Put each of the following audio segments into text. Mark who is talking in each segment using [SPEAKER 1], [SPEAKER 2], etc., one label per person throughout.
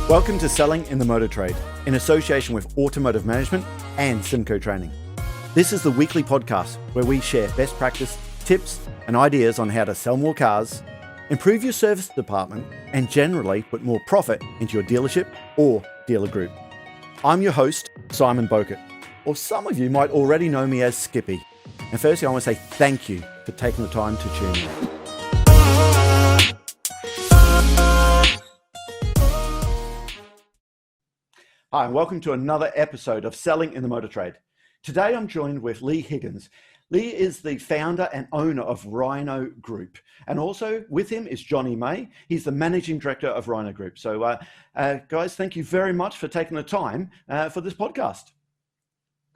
[SPEAKER 1] Welcome to Selling in the Motor Trade, in association with Automotive Management and symcotraining. This is the weekly podcast where we share best practice, tips, and ideas on how to sell more cars, improve your service department, and generally put more profit into your dealership or dealer group. I'm your host, Simon Bowkett, or some of you might already know me as Skippy. And firstly, I want to say thank you for taking the time to tune in. Hi, and welcome to another episode of Selling in the Motor Trade. Today, I'm joined with Lee Higgins. Lee is the founder and owner of Rhino Group. And also with him is Jonny May. He's the managing director of Rhino Group. So guys, thank you very much for taking the time for this podcast.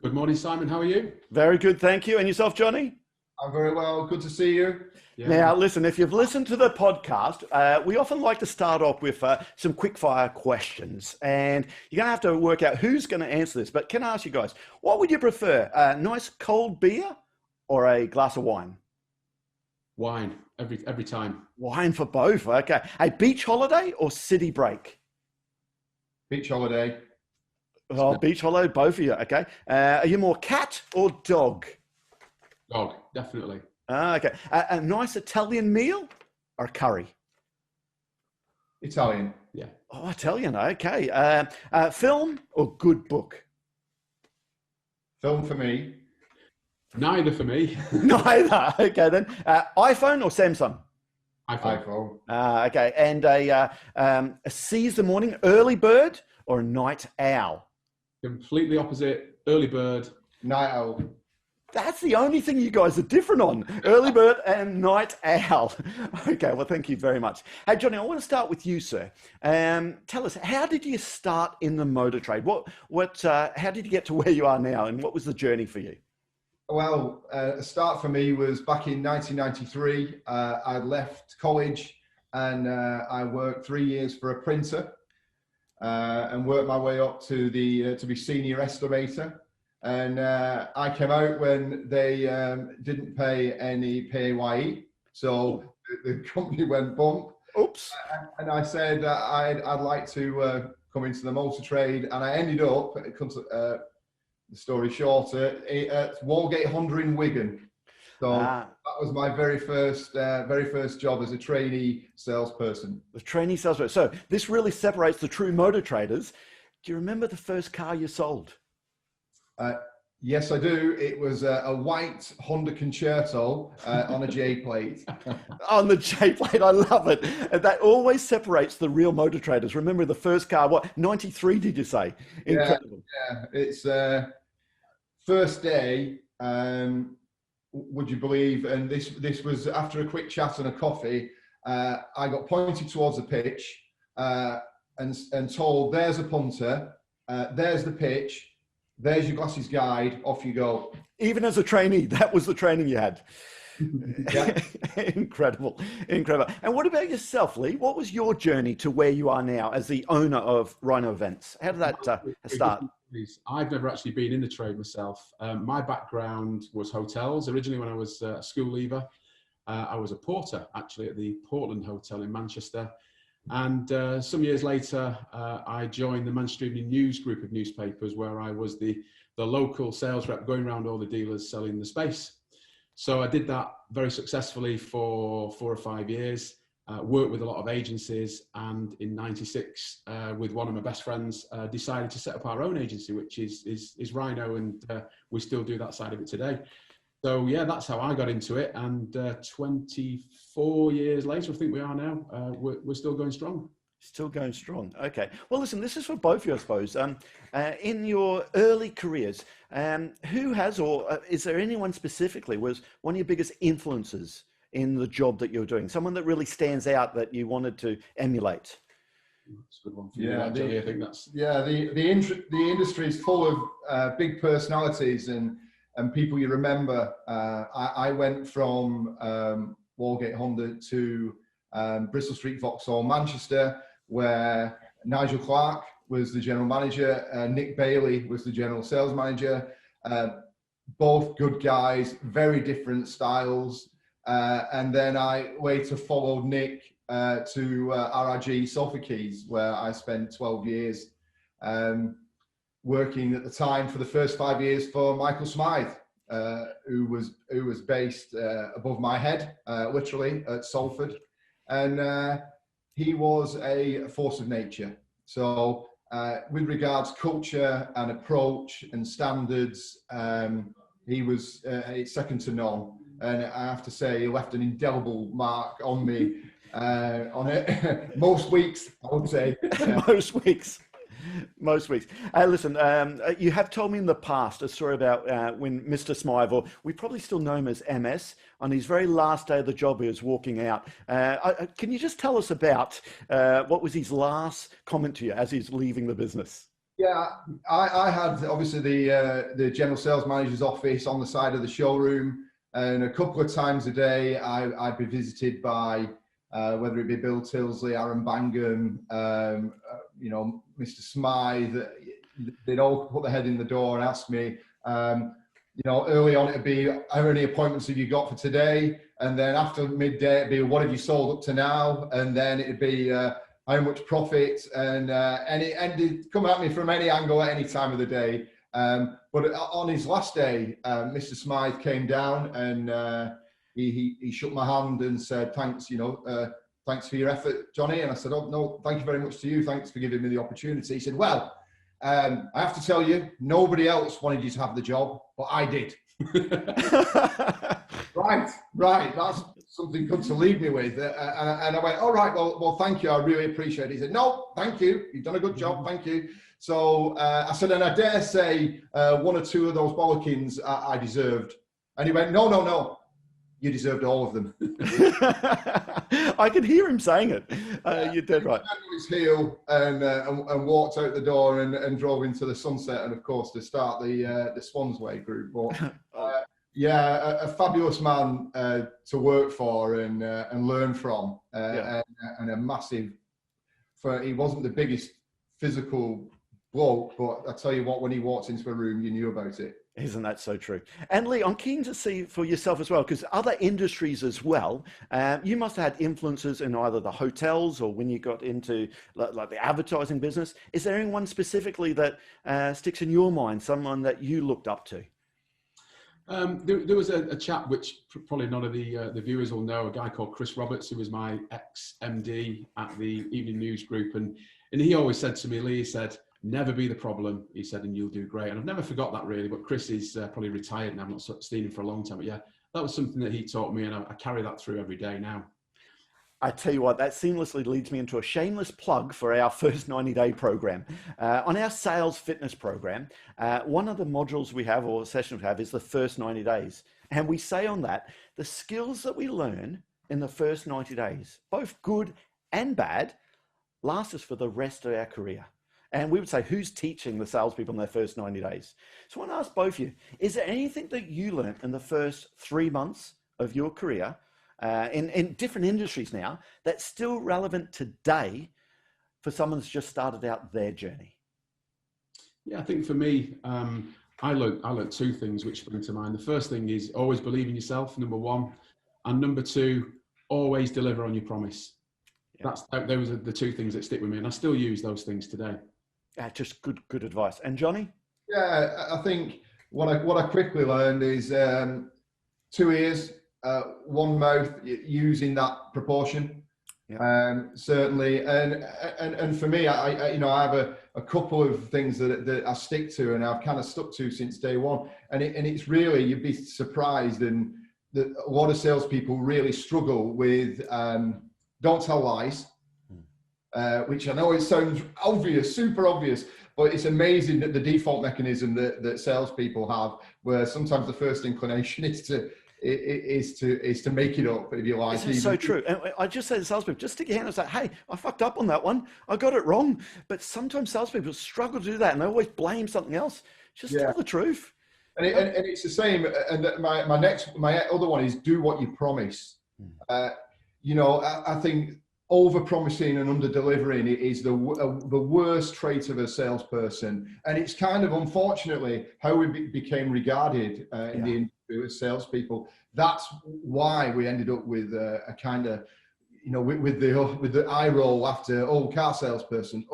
[SPEAKER 2] Good morning, Simon. How are you?
[SPEAKER 1] Very good, thank you. And yourself, Jonny?
[SPEAKER 3] I'm very well. Good to see you.
[SPEAKER 2] Yeah.
[SPEAKER 1] Now, listen, if you've listened to the podcast, we often like to start off with some quick fire questions. And you're going to have to work out who's going to answer this. But can I ask you guys, what would you prefer? A nice cold beer or a glass of wine?
[SPEAKER 2] Wine, every time.
[SPEAKER 1] Wine for both, okay. A beach holiday or city break?
[SPEAKER 3] Beach holiday.
[SPEAKER 1] Oh, beach holiday, both of you, okay. Are you more cat or dog?
[SPEAKER 2] Dog, definitely.
[SPEAKER 1] Okay. A nice Italian meal or curry?
[SPEAKER 3] Italian.
[SPEAKER 2] Yeah.
[SPEAKER 1] Oh, Italian, okay. Film or good book?
[SPEAKER 3] Film for me.
[SPEAKER 2] Neither for me.
[SPEAKER 1] Neither, okay then. iPhone or Samsung?
[SPEAKER 2] iPhone.
[SPEAKER 1] Okay, and a seize the morning early bird or a night owl?
[SPEAKER 2] Completely opposite. Early bird.
[SPEAKER 3] Night owl.
[SPEAKER 1] That's the only thing you guys are different on. Early bird and night owl. Okay, well, thank you very much. Hey, Jonny, I want to start with you, sir. Tell us, how did you start in the motor trade? How did you get to where you are now, and what was the journey for you?
[SPEAKER 3] Well, a start for me was back in 1993. I left college and I worked 3 years for a printer and worked my way up to be senior estimator. And I came out when they didn't pay any PAYE, so the company went bump.
[SPEAKER 1] Oops.
[SPEAKER 3] And I said I'd like to come into the motor trade, and I ended up, the story shorter, at Walgate Honda in Wigan. So that was my very first job as a trainee salesperson. The trainee salesperson.
[SPEAKER 1] So this really separates the true motor traders. Do you remember the first car you sold?
[SPEAKER 3] Yes, I do. It was a white Honda Concerto on a J plate.
[SPEAKER 1] On the J plate, I love it. And that always separates the real motor traders. Remember the first car, what, 93 did you say? Incredible.
[SPEAKER 3] Yeah. It's first day, would you believe, and this was after a quick chat and a coffee, I got pointed towards the pitch and told, there's a punter, there's the pitch, there's your glasses guide, off you go.
[SPEAKER 1] Even as a trainee, that was the training you had.
[SPEAKER 3] Yeah.
[SPEAKER 1] Incredible. And what about yourself, Lee? What was your journey to where you are now as the owner of Rhino Events? How did that start?
[SPEAKER 2] I've never actually been in the trade myself. My background was hotels. Originally, when I was a school leaver, I was a porter, actually, at the Portland Hotel in Manchester. And some years later, I joined the Manchester Evening News group of newspapers, where I was the local sales rep going around all the dealers selling the space. So I did that very successfully for 4 or 5 years, worked with a lot of agencies, and in 96, with one of my best friends, decided to set up our own agency, which is Rhino, and we still do that side of it today. So yeah, that's how I got into it, and 24 years later, I think we are now, we're still going strong.
[SPEAKER 1] Still going strong. Okay. Well, listen, this is for both of you, I suppose. In your early careers, who has, or is there anyone specifically, was one of your biggest influences in the job that you're doing? Someone that really stands out that you wanted to emulate?
[SPEAKER 2] That's a good one for you, actually. I think that's...
[SPEAKER 3] Yeah, the industry is full of big personalities and people you remember. I went from Walgate Honda to Bristol Street Vauxhall, Manchester, where Nigel Clark was the general manager, Nick Bailey was the general sales manager. Both good guys, very different styles. And then I later followed Nick to RIG Salford Keys, where I spent 12 years working at the time for the first 5 years for Michael Smythe, who was based above my head, literally at Salford. And he was a force of nature. So with regards culture and approach and standards, he was second to none. And I have to say, he left an indelible mark on me on it. Most weeks, I would say.
[SPEAKER 1] Most weeks. Listen, you have told me in the past a story about when Mr. Smythe, or we probably still know him as MS, on his very last day of the job, he was walking out. Can you just tell us about what was his last comment to you as he's leaving the business?
[SPEAKER 3] Yeah, I had obviously the general sales manager's office on the side of the showroom, and a couple of times a day I'd be visited by whether it be Bill Tilsley, Aaron Bangham, Mr. Smythe. They'd all put their head in the door and ask me, early on it'd be, how many appointments have you got for today? And then after midday it'd be, what have you sold up to now? And then it'd be, how much profit? And it'd come at me from any angle at any time of the day. But on his last day, Mr. Smythe came down and he shook my hand and said, thanks, thanks for your effort, Johnny. And I said, oh, no, thank you very much to you. Thanks for giving me the opportunity. He said, well, I have to tell you, nobody else wanted you to have the job, but I did. Right. That's something good to leave me with. And I went, all right, well, thank you. I really appreciate it. He said, no, thank you. You've done a good job. Thank you. So I said, and I dare say one or two of those bollockings I deserved. And he went, no. You deserved all of them.
[SPEAKER 1] I could hear him saying it. You're dead right.
[SPEAKER 3] He turned on his heel and walked out the door and drove into the sunset, and of course to start the Swansway group. But a fabulous man to work for and learn from, and a massive. He wasn't the biggest physical bloke, but I tell you what, when he walked into a room, you knew about it.
[SPEAKER 1] Isn't that so true? And Lee, I'm keen to see for yourself as well, because other industries as well, you must have had influences in either the hotels or when you got into like the advertising business. Is there anyone specifically that sticks in your mind, someone that you looked up to?
[SPEAKER 2] There was a chap which probably none of the viewers will know, a guy called Chris Roberts, who was my ex-MD at the Evening News Group. And he always said to me, Lee, he said, never be the problem, he said, and you'll do great. And I've never forgot that really, but Chris is probably retired now. I've not seen him for a long time, but yeah, that was something that he taught me, and I carry that through every day now.
[SPEAKER 1] I tell you what, that seamlessly leads me into a shameless plug for our first 90-day program. On our sales fitness program, one of the modules we have, or sessions we have, is the first 90 days. And we say on that, the skills that we learn in the first 90 days, both good and bad, last us for the rest of our career. And we would say, who's teaching the salespeople in their first 90 days? So I want to ask both of you, is there anything that you learned in the first 3 months of your career in different industries now that's still relevant today for someone that's just started out their journey?
[SPEAKER 2] Yeah, I think for me, I learned two things which spring to mind. The first thing is always believe in yourself, number one. And number two, always deliver on your promise. Yeah. Those are the two things that stick with me. And I still use those things today.
[SPEAKER 1] Just good advice. And Johnny?
[SPEAKER 3] Yeah, I think what I quickly learned is 2 ears, one mouth, using that proportion. Yeah. Certainly, and for me, I have a couple of things that I stick to, and I've kind of stuck to since day one. And it's really, you'd be surprised, and that a lot of salespeople really struggle with don't tell lies. Which I know it sounds obvious, super obvious, but it's amazing that the default mechanism that salespeople have, where sometimes the first inclination is to make it up, if you like.
[SPEAKER 1] This is so true. And I just say to salespeople, just stick your hand and say, hey, I fucked up on that one. I got it wrong. But sometimes salespeople struggle to do that, and they always blame something else. Just tell the truth.
[SPEAKER 3] And it's the same. And my other one is do what you promise. I think over-promising and under-delivering is the worst trait of a salesperson. And it's kind of, unfortunately, how we became regarded in the industry as salespeople. that's why we ended up with a kind of, with the eye roll after, car salesperson.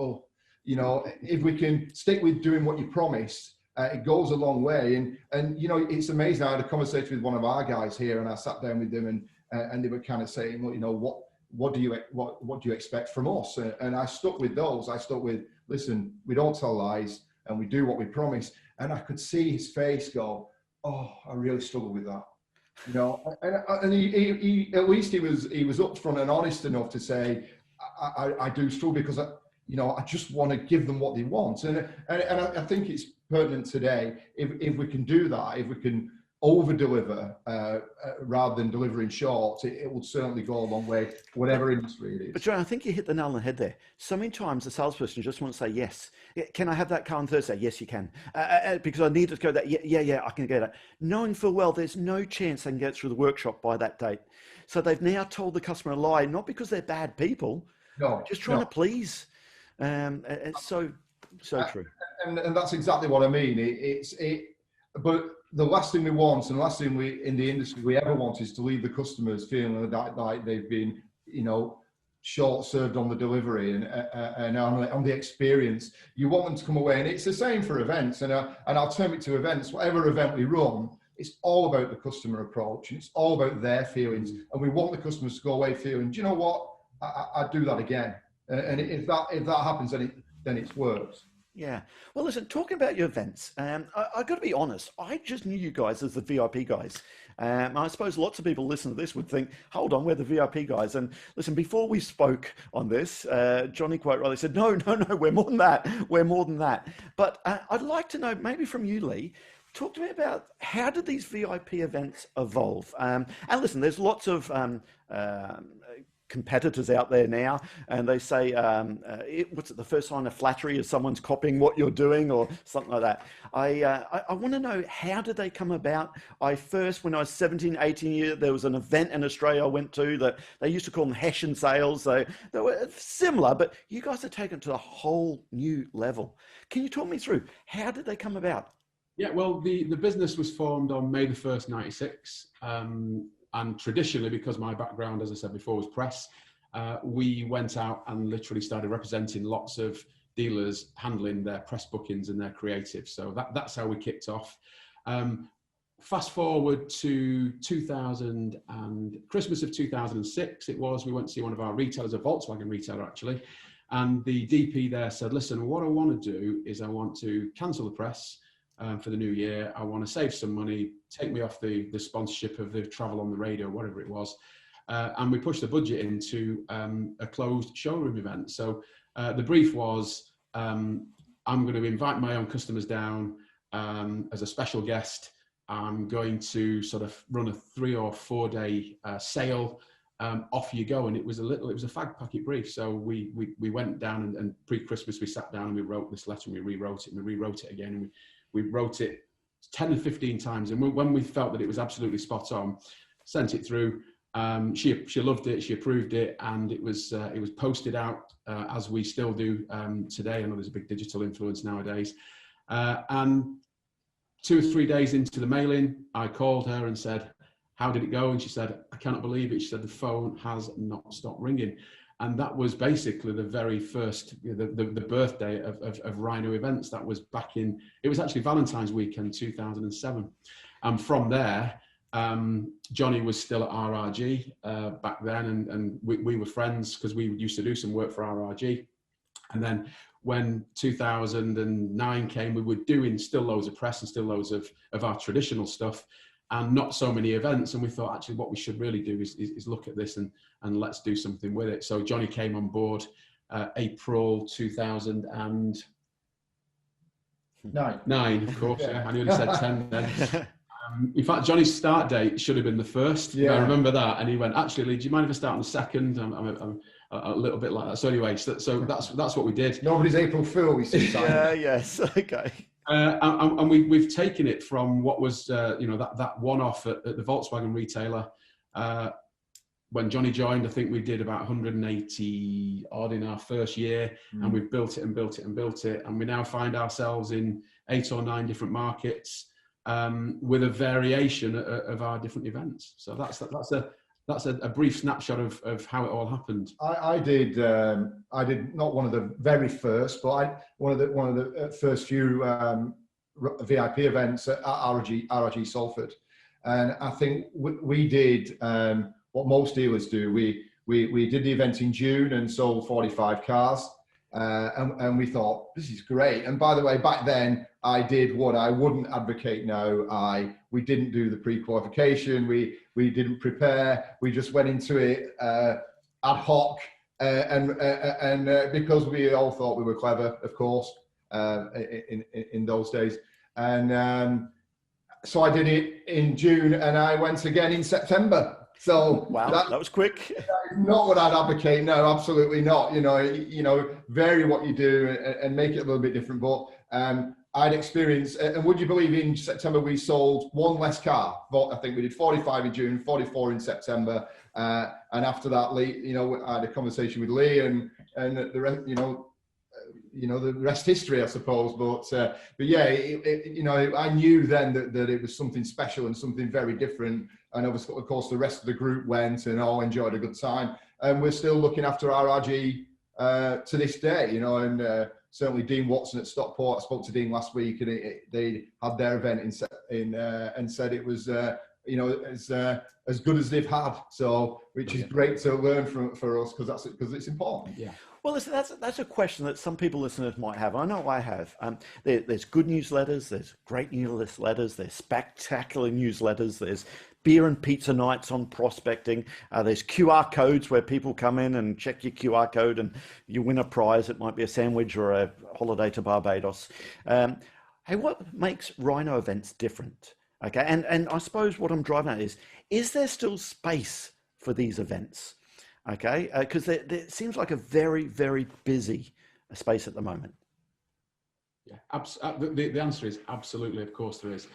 [SPEAKER 3] If we can stick with doing what you promised, it goes a long way. And it's amazing. I had a conversation with one of our guys here, and I sat down with them, and they were kind of saying, well, what do you expect from us? And I stuck with those. I stuck with, listen, we don't tell lies, and we do what we promise. And I could see his face go, oh, I really struggle with that. And he at least he was upfront and honest enough to say, I do struggle because I just want to give them what they want. And I think it's pertinent today. If we can do that, if we can over deliver rather than delivering short, it will certainly go a long way, whatever industry it is.
[SPEAKER 1] But John, I think you hit the nail on the head there. So many times the salesperson just wants to say, yes, can I have that car on Thursday? Yes, you can. Because I need to go that. Yeah, I can get it. Knowing full well there's no chance they can get through the workshop by that date. So they've now told the customer a lie, not because they're bad people, just trying to please. It's so true. And
[SPEAKER 3] that's exactly what I mean. But the last thing we want, and the last thing we in the industry we ever want, is to leave the customers feeling like they've been, short served on the delivery and on the experience. You want them to come away, and it's the same for events. And I'll turn it to events. Whatever event we run, it's all about the customer approach, and it's all about their feelings. And we want the customers to go away feeling, do you know what? I'd do that again. And if that happens, then it's worked.
[SPEAKER 1] Yeah. Well, listen, talking about your events, I got to be honest, I just knew you guys as the VIP guys. I suppose lots of people listen to this would think, hold on, we're the VIP guys. And listen, before we spoke on this, Johnny quite rightly said, no, we're more than that. We're more than that. But I'd like to know, maybe from you, Lee, talk to me about how did these VIP events evolve? And listen, there's lots of competitors out there now, and they say, what's it, the first sign of flattery is someone's copying what you're doing or something like that. I want to know, how did they come about? When I was 17, 18 years, there was an event in Australia I went to that they used to call them Hessian sales. They were similar, but you guys have taken it to a whole new level. Can you talk me through, how did they come about?
[SPEAKER 2] Yeah, well, the business was formed on May the 1st, 96. And traditionally, because my background, as I said before, was press, we went out and literally started representing lots of dealers, handling their press bookings and their creative. So that's how we kicked off. Fast forward to Christmas of 2006, it was, we went to see one of our retailers, a Volkswagen retailer actually. And the DP there said, listen, what I want to do is I want to cancel the press for the new year. I want to save some money, take me off the sponsorship of the travel on the radio, whatever it was. And we pushed the budget into a closed showroom event. So the brief was, I'm going to invite my own customers down as a special guest. I'm going to sort of run a 3 or 4 day sale. Off you go. And it was a fag packet brief. So we went down and pre-Christmas we sat down and we wrote this letter and we rewrote it and we rewrote it again. And we wrote it 10 and 15 times. And when we felt that it was absolutely spot on, sent it through. She loved it. She approved it, and it was posted out as we still do today. I know there's a big digital influence nowadays. And 2 or 3 days into the mailing, I called her and said, "How did it go?" And she said, "I cannot believe it." She said, "The phone has not stopped ringing." And that was basically the very first, the birthday of Rhino Events. That was it was actually Valentine's weekend 2007. And from there, Johnny was still at RRG back then, and we were friends because we used to do some work for RRG. And then when 2009 came, we were doing still loads of press and still loads of our traditional stuff, and not so many events. And we thought, actually, what we should really do is look at this and let's do something with it. So Johnny came on board April 2009, of course. Yeah, I nearly said 10 then. In fact, Johnny's start date should have been the 1st. Yeah. I remember that. And he went, "Actually, Lee, do you mind if I start on the 2nd? I'm a little bit like that." So anyway, so that's what we did.
[SPEAKER 3] Nobody's April Fool, we see.
[SPEAKER 1] Yes, okay.
[SPEAKER 2] And we've taken it from what was that one-off at the Volkswagen retailer. When Johnny joined, I think we did about 180 odd in our first year, and we've built it and built it and built it, and we now find ourselves in 8 or 9 different markets. with a variation of our different events. So that's a brief snapshot of how it all happened.
[SPEAKER 3] I did not one of the very first, but one of the first few VIP events at RRG Salford, and I think we did what most dealers do. We did the event in June and sold 45 cars, and we thought, this is great. And by the way, back then I did what I wouldn't advocate now. We didn't do the pre-qualification. We didn't prepare. We just went into it ad hoc, and because we all thought we were clever, of course, in those days. And so I did it in June, and I went again in September. So
[SPEAKER 1] wow, that was quick.
[SPEAKER 3] That is not what I'd advocate. No, absolutely not. Vary what you do and make it a little bit different. But I'd experienced, and would you believe, in September we sold one less car. I think we did 45 in June, 44 in September, and after that, Lee, I had a conversation with Lee, and the rest, the rest history, I suppose. But yeah, I knew then that it was something special and something very different. And of course, the rest of the group went and all enjoyed a good time. And we're still looking after RRG to this day, and certainly Dean Watson at Stockport. I spoke to Dean last week, and they had their event and said it was as good as they've had. So, which is great to learn for us, because it's important.
[SPEAKER 1] Yeah. Well, listen, that's a question that some people listeners might have. I know I have. There's good newsletters, there's great newsletters, there's spectacular newsletters, there's beer and pizza nights on prospecting. There's QR codes where people come in and check your QR code and you win a prize. It might be a sandwich or a holiday to Barbados. Hey, what makes Rhino events different? Okay, and I suppose what I'm driving at is there still space for these events? Okay, because there seems like a very, very busy space at the moment.
[SPEAKER 2] Yeah, the answer is absolutely, of course there is.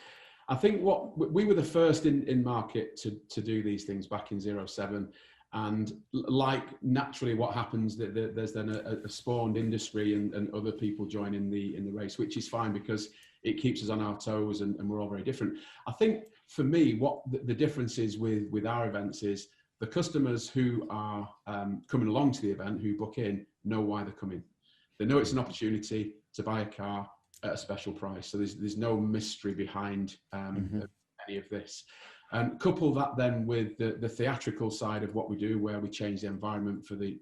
[SPEAKER 2] I think we were the first in market to do these things back in 07, and like naturally what happens, there's then a spawned industry and other people join in the race, which is fine because it keeps us on our toes and we're all very different. I think for me, what the difference is with our events is the customers who are coming along to the event, who book in, know why they're coming. They know it's an opportunity to buy a car at a special price. So there's no mystery behind any of this. And couple that then with the theatrical side of what we do, where we change the environment for the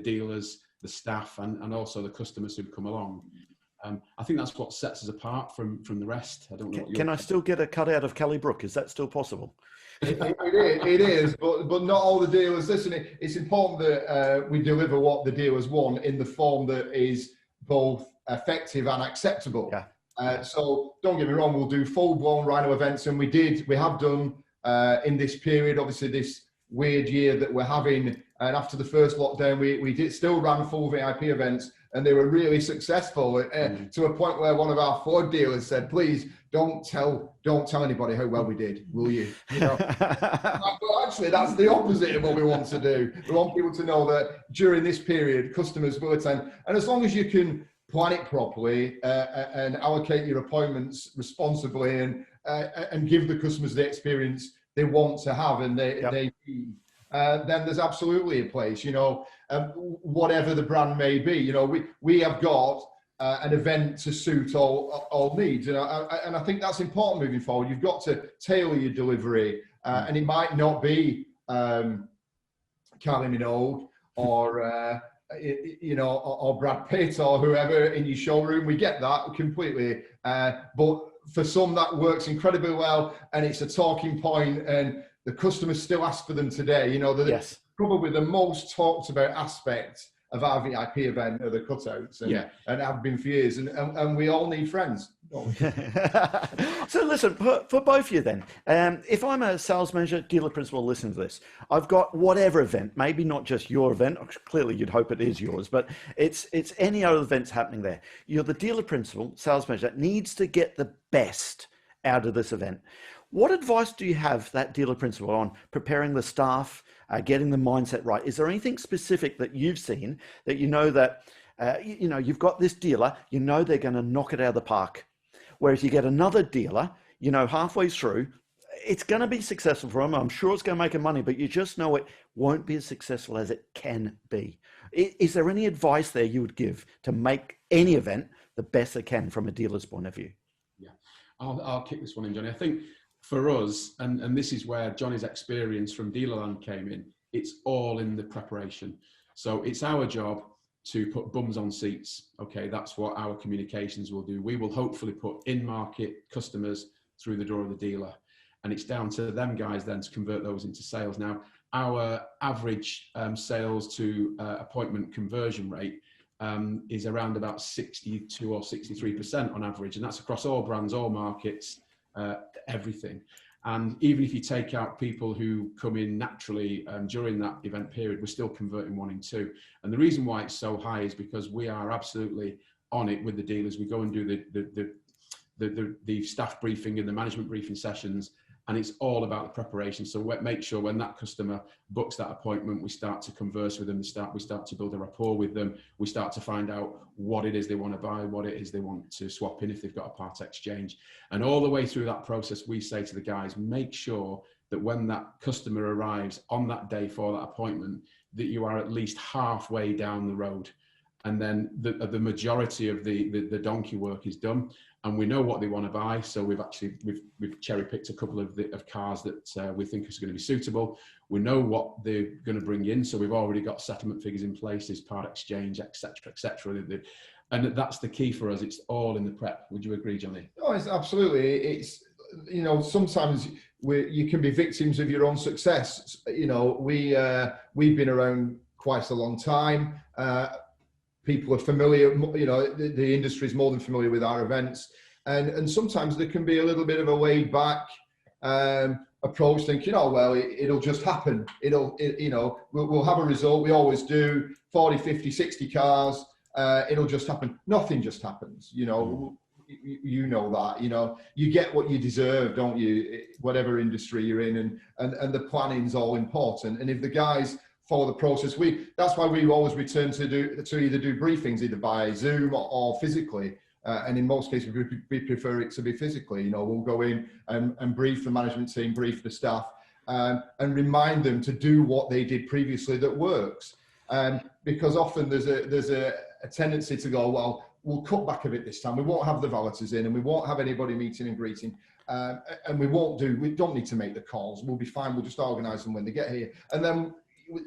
[SPEAKER 2] dealers, the staff, and also the customers who come along. I think that's what sets us apart from the rest. I don't know.
[SPEAKER 1] Can I still get a cutout of Kelly Brook? Is that still possible?
[SPEAKER 3] It is, but not all the dealers. Listen, it's important that we deliver what the dealers want in the form that is both effective and acceptable. Yeah. So don't get me wrong, we'll do full-blown Rhino events, and we have done in this period, obviously this weird year that we're having, and after the first lockdown, we still ran full VIP events, and they were really successful to a point where one of our Ford dealers said, please don't tell anybody how well we did, will you? Well, actually, that's the opposite of what we want to do. We want people to know that during this period, customers will attend, and as long as you can plan it properly and allocate your appointments responsibly and give the customers the experience they want to have and they need, then there's absolutely a place, whatever the brand may be. We have got an event to suit all needs, and I think that's important moving forward. You've got to tailor your delivery, and it might not be Kylie Minogue or Brad Pitt or whoever in your showroom. We get that completely, but for some that works incredibly well, and it's a talking point, and the customers still ask for them today.
[SPEAKER 1] Yes.
[SPEAKER 3] Probably the most talked about aspect of our VIP event are the cutouts, and have been for years, and we all need friends.
[SPEAKER 1] So listen, for both of you then, if I'm a sales manager, dealer principal, listen to this. I've got whatever event, maybe not just your event, clearly you'd hope it is yours, but it's any other events happening there. You're the dealer principal, sales manager, that needs to get the best out of this event. What advice do you have that dealer principal on preparing the staff, getting the mindset right? Is there anything specific that you've seen that you've got this dealer, they're going to knock it out of the park? Whereas you get another dealer, you know, halfway through, it's going to be successful for them. I'm sure it's going to make them money, but you just know it won't be as successful as it can be. Is there any advice there you would give to make any event the best it can from a dealer's point of view?
[SPEAKER 2] Yeah, I'll kick this one in, Johnny. I think for us, and this is where Johnny's experience from Dealerland came in, it's all in the preparation. So it's our job to put bums on seats. Okay, that's what our communications will do. We will hopefully put in-market customers through the door of the dealer. And it's down to them guys then to convert those into sales. Now, our average sales to appointment conversion rate is around about 62 or 63% on average. And that's across all brands, all markets, everything. And even if you take out people who come in naturally during that event period, we're still converting 1 in 2. And the reason why it's so high is because we are absolutely on it with the dealers. We go and do the staff briefing and the management briefing sessions, and it's all about the preparation. So we make sure when that customer books that appointment, we start to converse with them. We start to build a rapport with them. We start to find out what it is they want to buy, what it is they want to swap in if they've got a part exchange. And all the way through that process, we say to the guys, make sure that when that customer arrives on that day for that appointment, that you are at least halfway down the road. And then the majority of the donkey work is done, and we know what they want to buy. So we've cherry picked a couple of cars that we think is going to be suitable. We know what they're going to bring in, so we've already got settlement figures in place, there's part exchange, etc., etc. And that's the key for us. It's all in the prep. Would you agree, Johnny?
[SPEAKER 3] Oh, it's absolutely. It's, you know, sometimes you can be victims of your own success. You know, we've been around quite a long time. People are familiar, you know, the industry is more than familiar with our events. And sometimes there can be a little bit of a laid back approach, thinking, oh, well, it'll just happen. You know, we'll have a result. We always do 40, 50, 60 cars. It'll just happen. Nothing just happens. You know, you know that, you know, you get what you deserve, don't you? Whatever industry you're in, and the planning's all important. And if the guys follow the process, that's why we always return to either do briefings either by Zoom or physically, and in most cases we prefer it to be physically. You know, we'll go in and brief the management team, brief the staff, and remind them to do what they did previously that works, because often there's a tendency to go, well, we'll cut back a bit this time, we won't have the valeters in, and we won't have anybody meeting and greeting, and we don't need to make the calls, we'll be fine, we'll just organize them when they get here. And then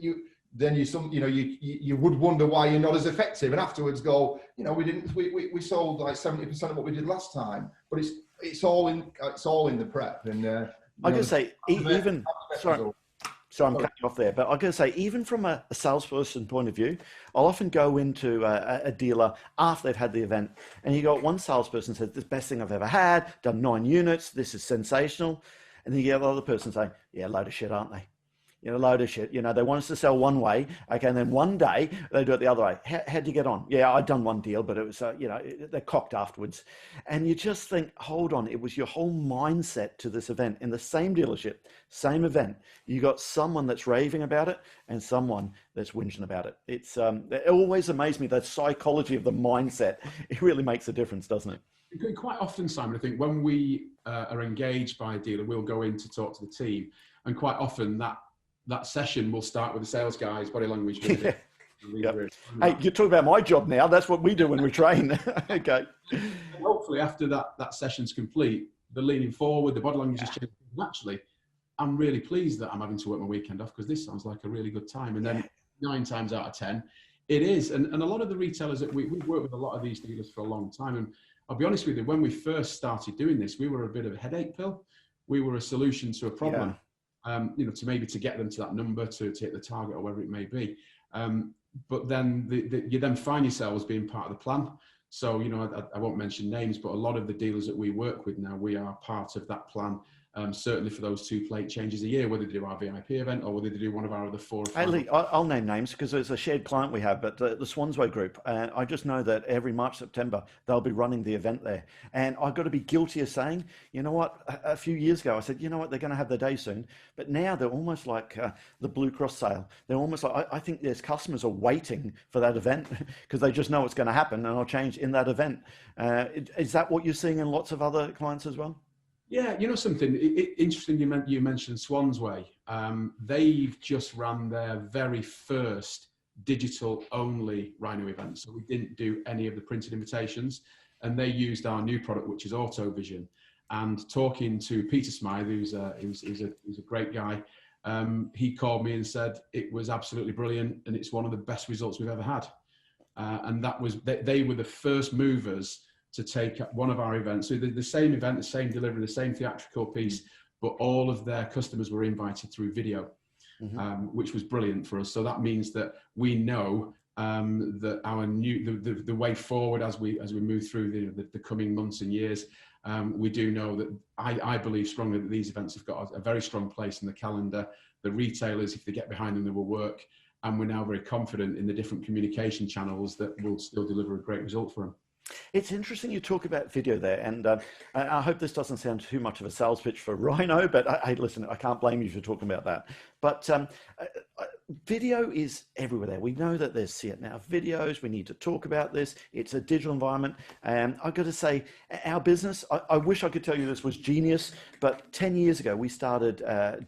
[SPEAKER 3] you would wonder why you're not as effective, and afterwards go, you know, we sold like 70% of what we did last time, but it's all in the prep. And
[SPEAKER 1] I gotta say, even sorry, I'm cutting you off there, but I gotta say, even from a salesperson point of view, I'll often go into a dealer after they've had the event, and you got one salesperson says, "This is the best thing I've ever had, done 9 units, this is sensational," and then you get the other person saying, "Yeah, load of shit, aren't they? You know, load of shit. You know, they want us to sell one way. Okay, and then one day they do it the other way. How'd you get on? Yeah, I'd done one deal, but it was, you know, they're cocked afterwards." And you just think, hold on, it was your whole mindset to this event. In the same dealership, same event, you got someone that's raving about it and someone that's whinging about it. It always amazed me, that psychology of the mindset. It really makes a difference, doesn't it?
[SPEAKER 2] Quite often, Simon, I think when we are engaged by a dealer, we'll go in to talk to the team, and quite often that session will start with the sales guys' body language.
[SPEAKER 1] Yeah. Yep. Hey, you talk about my job now. That's what we do when we train. Okay.
[SPEAKER 2] And hopefully, after that session's complete, the leaning forward, the body language is changing. Actually, I'm really pleased that I'm having to work my weekend off, because this sounds like a really good time. And then 9 times out of 10, it is. And a lot of the retailers that we've worked with a lot of these dealers for a long time. And I'll be honest with you, when we first started doing this, we were a bit of a headache pill. We were a solution to a problem. Yeah. You know, to get them to that number, to hit the target or whatever it may be. But then you then find yourselves being part of the plan. So, you know, I won't mention names, but a lot of the dealers that we work with now, we are part of that plan. Certainly for those 2 plate changes a year, whether they do our VIP event or whether they do one of our other 4 or 5.
[SPEAKER 1] Hey, Lee, I'll name names because it's a shared client we have, but the Swansway Group. And I just know that every March, September, they'll be running the event there. And I've got to be guilty of saying, you know what, a few years ago, I said, you know what, they're going to have their day soon. But now they're almost like the Blue Cross sale. They're almost like, I think there's customers are waiting for that event because they just know it's going to happen and I'll change in that event. Is that what you're seeing in lots of other clients as well?
[SPEAKER 2] Yeah, you know something interesting. You mentioned Swansway. They've just ran their very first digital-only Rhino event, so we didn't do any of the printed invitations, and they used our new product, which is AutoVision. And talking to Peter Smythe, who's a great guy, he called me and said it was absolutely brilliant, and it's one of the best results we've ever had. And that was they were the first movers to take one of our events. So the same event, the same delivery, the same theatrical piece, but all of their customers were invited through video, which was brilliant for us. So that means that we know that our the way forward as we move through the coming months and years, we do know that I believe strongly that these events have got a very strong place in the calendar. The retailers, if they get behind them, they will work. And we're now very confident in the different communication channels that will still deliver a great result for them.
[SPEAKER 1] It's interesting you talk about video there, and I hope this doesn't sound too much of a sales pitch for Rhino, but hey, listen, I can't blame you for talking about that. But video is everywhere there. We know that there's See It Now videos. We need to talk about this. It's a digital environment. And I've got to say, our business, I wish I could tell you this was genius, but 10 years ago, we started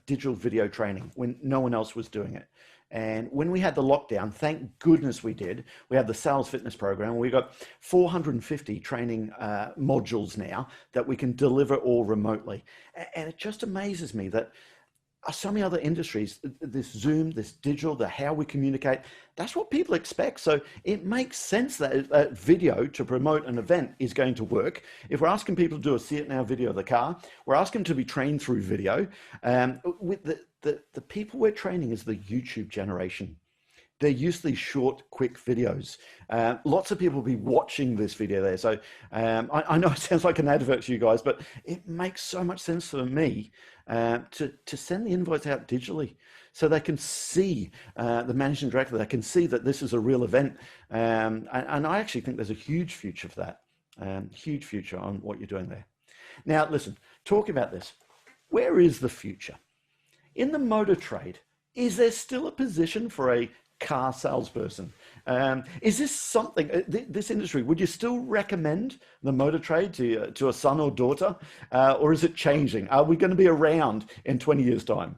[SPEAKER 1] digital video training when no one else was doing it. And when we had the lockdown, thank goodness we did, we had the sales fitness program. We got 450 training modules now that we can deliver all remotely. And it just amazes me that some of the other industries, this Zoom, this digital, the how we communicate, that's what people expect. So it makes sense that video to promote an event is going to work. If we're asking people to do a See It Now video of the car, we're asking them to be trained through video. With the people we're training is the YouTube generation. They're used to these short, quick videos. Lots of people will be watching this video there. So I know it sounds like an advert to you guys, but it makes so much sense for me to send the invites out digitally so they can see the managing director, they can see that this is a real event. And I actually think there's a huge future for that, huge future on what you're doing there. Now, listen, talking about this, where is the future? In the motor trade, is there still a position for a car salesperson? Is this something, this industry, would you still recommend the motor trade to a son or daughter, or is it changing? Are we going to be around in 20 years' time?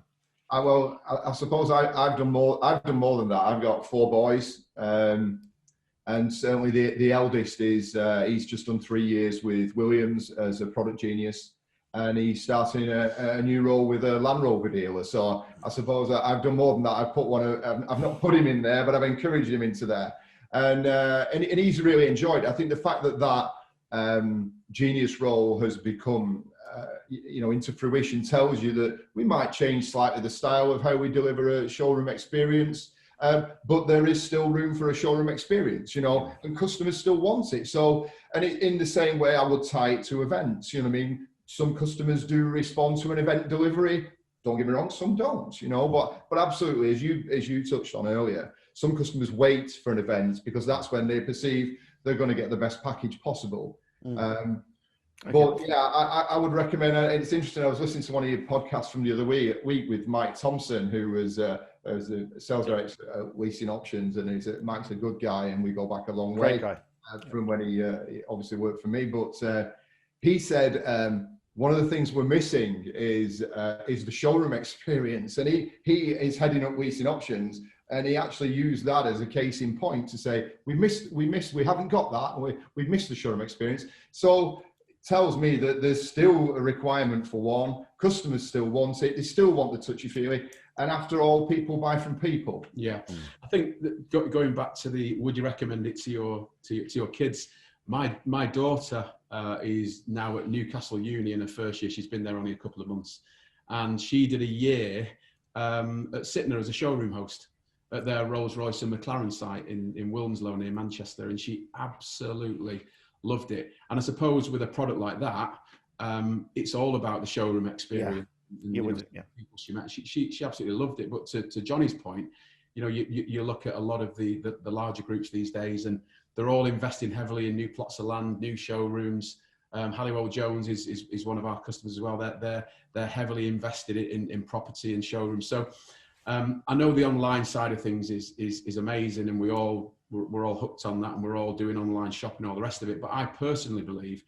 [SPEAKER 3] I suppose I've done more than that. I've got 4 boys, and certainly the eldest is he's just done 3 years with Williams as a product genius. And he's starting a new role with a Land Rover dealer. So I suppose I've done more than that. I've not put him in there, but I've encouraged him into there. And he's really enjoyed it. I think the fact that genius role has become, into fruition tells you that we might change slightly the style of how we deliver a showroom experience. But there is still room for a showroom experience, and customers still want it. So, and in the same way, I would tie it to events, you know what I mean? Some customers do respond to an event delivery. Don't get me wrong, some don't, but absolutely, as you touched on earlier, some customers wait for an event because that's when they perceive they're going to get the best package possible. Okay. But yeah, I would recommend, it's interesting, I was listening to one of your podcasts from the other week with Mike Thompson, who was a sales director at Leasing Options, and Mike's a good guy, and we go back a long way from when he obviously worked for me, but he said, one of the things we're missing is the showroom experience, and he is heading up Leasing Options, and he actually used that as a case in point to say we haven't got that, we've missed the showroom experience. So it tells me that there's still a requirement for one. Customers still want it; they still want the touchy-feely, and after all, people buy from people.
[SPEAKER 2] Yeah, I think that going back to would you recommend it to your kids? My daughter is now at Newcastle Uni in her first year. She's been there only a couple of months. And she did a year at Sytner as a showroom host at their Rolls-Royce and McLaren site in Wilmslow near Manchester. And she absolutely loved it. And I suppose with a product like that, it's all about the showroom experience. Yeah. And, people she met. She absolutely loved it. But to Johnny's point, you look at a lot of the larger groups these days, and they're all investing heavily in new plots of land, new showrooms. Halliwell Jones is one of our customers as well. They're heavily invested in property and showrooms. So I know the online side of things is amazing, and we're all hooked on that, and we're all doing online shopping and all the rest of it. But I personally believe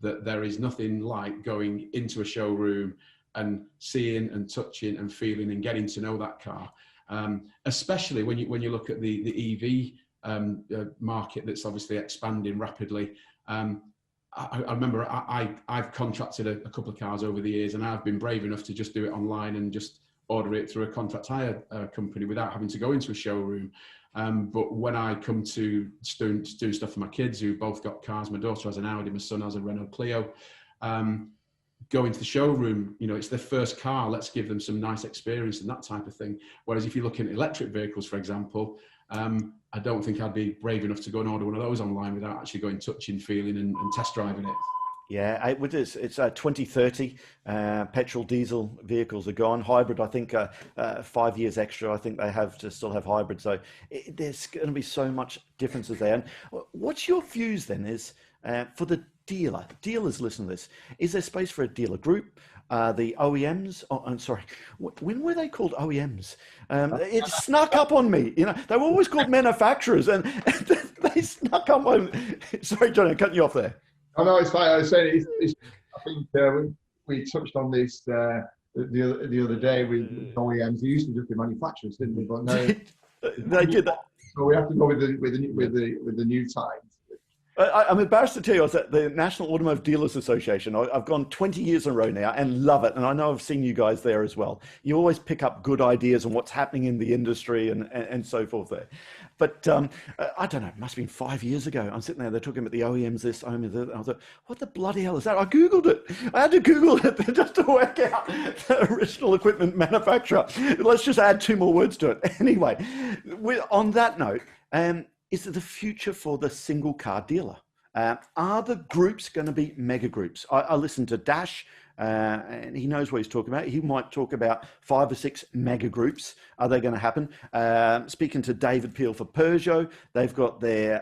[SPEAKER 2] that there is nothing like going into a showroom and seeing and touching and feeling and getting to know that car. Especially when you look at the EV market that's obviously expanding rapidly. I remember I've contracted a couple of cars over the years, and I've been brave enough to just do it online and just order it through a contract hire company without having to go into a showroom. But when I come to doing stuff for my kids who both got cars, my daughter has an Audi, my son has a Renault Clio, going to the showroom, it's their first car, let's give them some nice experience and that type of thing. Whereas if you look at electric vehicles, for example, I don't think I'd be brave enough to go and order one of those online without actually going touching, feeling and test driving it.
[SPEAKER 1] Yeah, it's 2030. Petrol, diesel vehicles are gone. Hybrid, I think 5 years extra. I think they have to still have hybrid. So there's going to be so much differences there. And what's your views then? Is for the dealers listen to this? Is there space for a dealer group? The OEMs? Oh, I'm sorry. When were they called OEMs? It snuck up on me. They were always called manufacturers, and they snuck up on. Sorry, Johnny, I'm cutting you off there.
[SPEAKER 3] Oh no, it's fine. I was saying, I think we touched on this the other day with OEMs. They used to just be manufacturers, didn't they? But now
[SPEAKER 1] they did that.
[SPEAKER 3] So we have to go with the new times.
[SPEAKER 1] I'm embarrassed to tell you, I was at the National Automotive Dealers Association. I've gone 20 years in a row now and love it. And I know I've seen you guys there as well. You always pick up good ideas on what's happening in the industry and so forth there. But I don't know, it must have been 5 years ago. I'm sitting there, they're talking about the OEMs this, OEMs that. I was like, what the bloody hell is that? I Googled it. I had to Google it just to work out the original equipment manufacturer. Let's just add 2 more words to it. Anyway, on that note, is it the future for the single car dealer? Are the groups going to be mega groups? I listened to Dash, and he knows what he's talking about. He might talk about 5 or 6 mega groups. Are they going to happen? Speaking to David Peel for Peugeot, they've got their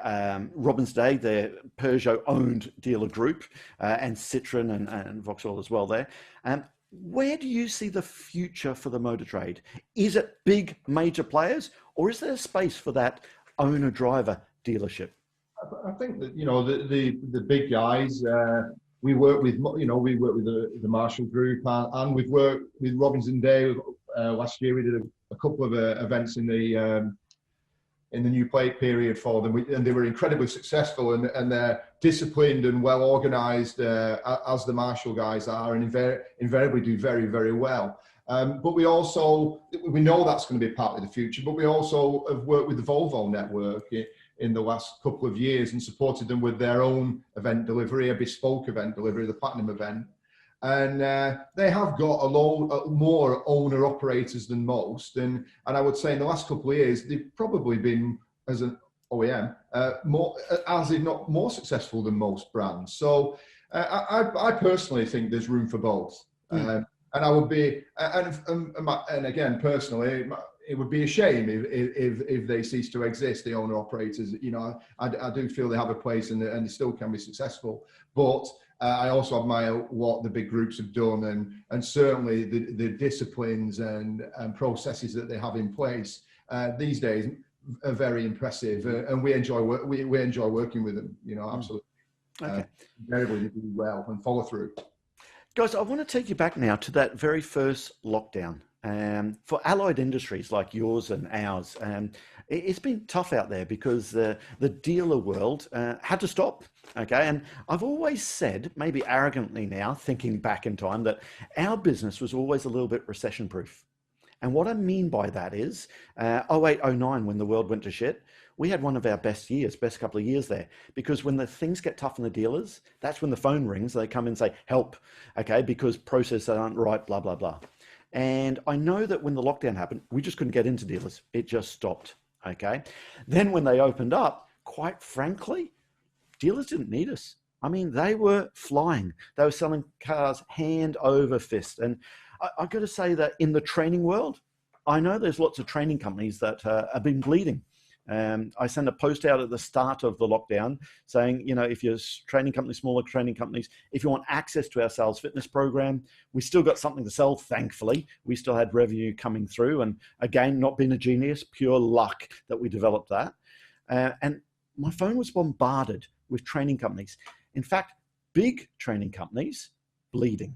[SPEAKER 1] Robins Day, their Peugeot-owned dealer group, and Citroen and Vauxhall as well there. Where do you see the future for the motor trade? Is it big major players, or is there space for that owner-driver dealership?
[SPEAKER 3] I think that the big guys. We work with the Marshall Group, and we've worked with Robins Day. Last year we did a couple of events in the new plate period for them, and they were incredibly successful. And they're disciplined and well organised, as the Marshall guys are, and invariably do very, very well. But we know that's going to be part of the future, but we also have worked with the Volvo network in the last couple of years and supported them with their own event delivery, a bespoke event delivery, the Platinum event. And they have got more owner operators than most. And I would say in the last couple of years, they've probably been, as an OEM, more, as if not more successful than most brands. So I personally think there's room for both. And I would be, and again, personally, it would be a shame if they cease to exist, the owner operators. I do feel they have a place and they still can be successful. But I also admire what the big groups have done, and certainly the disciplines and processes that they have in place these days are very impressive. And we enjoy working with them. Absolutely.
[SPEAKER 1] Okay.
[SPEAKER 3] Invariably they do well and follow through.
[SPEAKER 1] Guys, I want to take you back now to that very first lockdown. For allied industries like yours and ours, it's been tough out there because the dealer world had to stop. Okay, and I've always said, maybe arrogantly now, thinking back in time, that our business was always a little bit recession-proof. And what I mean by that is 08, 09, when the world went to shit, we had one of our best couple of years there, because when the things get tough on the dealers, that's when the phone rings. They come and say, help, okay, because processes aren't right, blah, blah, blah. And I know that when the lockdown happened, we just couldn't get into dealers. It just stopped, okay? Then when they opened up, quite frankly, dealers didn't need us. I mean, they were flying. They were selling cars hand over fist. And I've got to say that in the training world, I know there's lots of training companies that have been bleeding. I sent a post out at the start of the lockdown saying, if you're training companies, smaller training companies, if you want access to our sales fitness program, we still got something to sell, thankfully. We still had revenue coming through. And again, not being a genius, pure luck that we developed that. And my phone was bombarded with training companies. In fact, big training companies bleeding,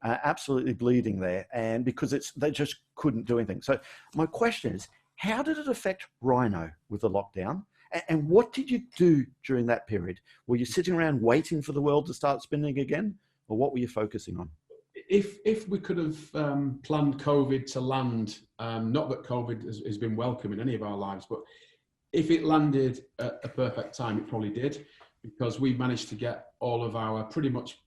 [SPEAKER 1] absolutely bleeding there, and because they just couldn't do anything. So my question is, how did it affect Rhino with the lockdown? And what did you do during that period? Were you sitting around waiting for the world to start spinning again, or what were you focusing on?
[SPEAKER 2] If we could have planned COVID to land, not that COVID has been welcome in any of our lives, but if it landed at a perfect time, it probably did, because we managed to get all of our, pretty much,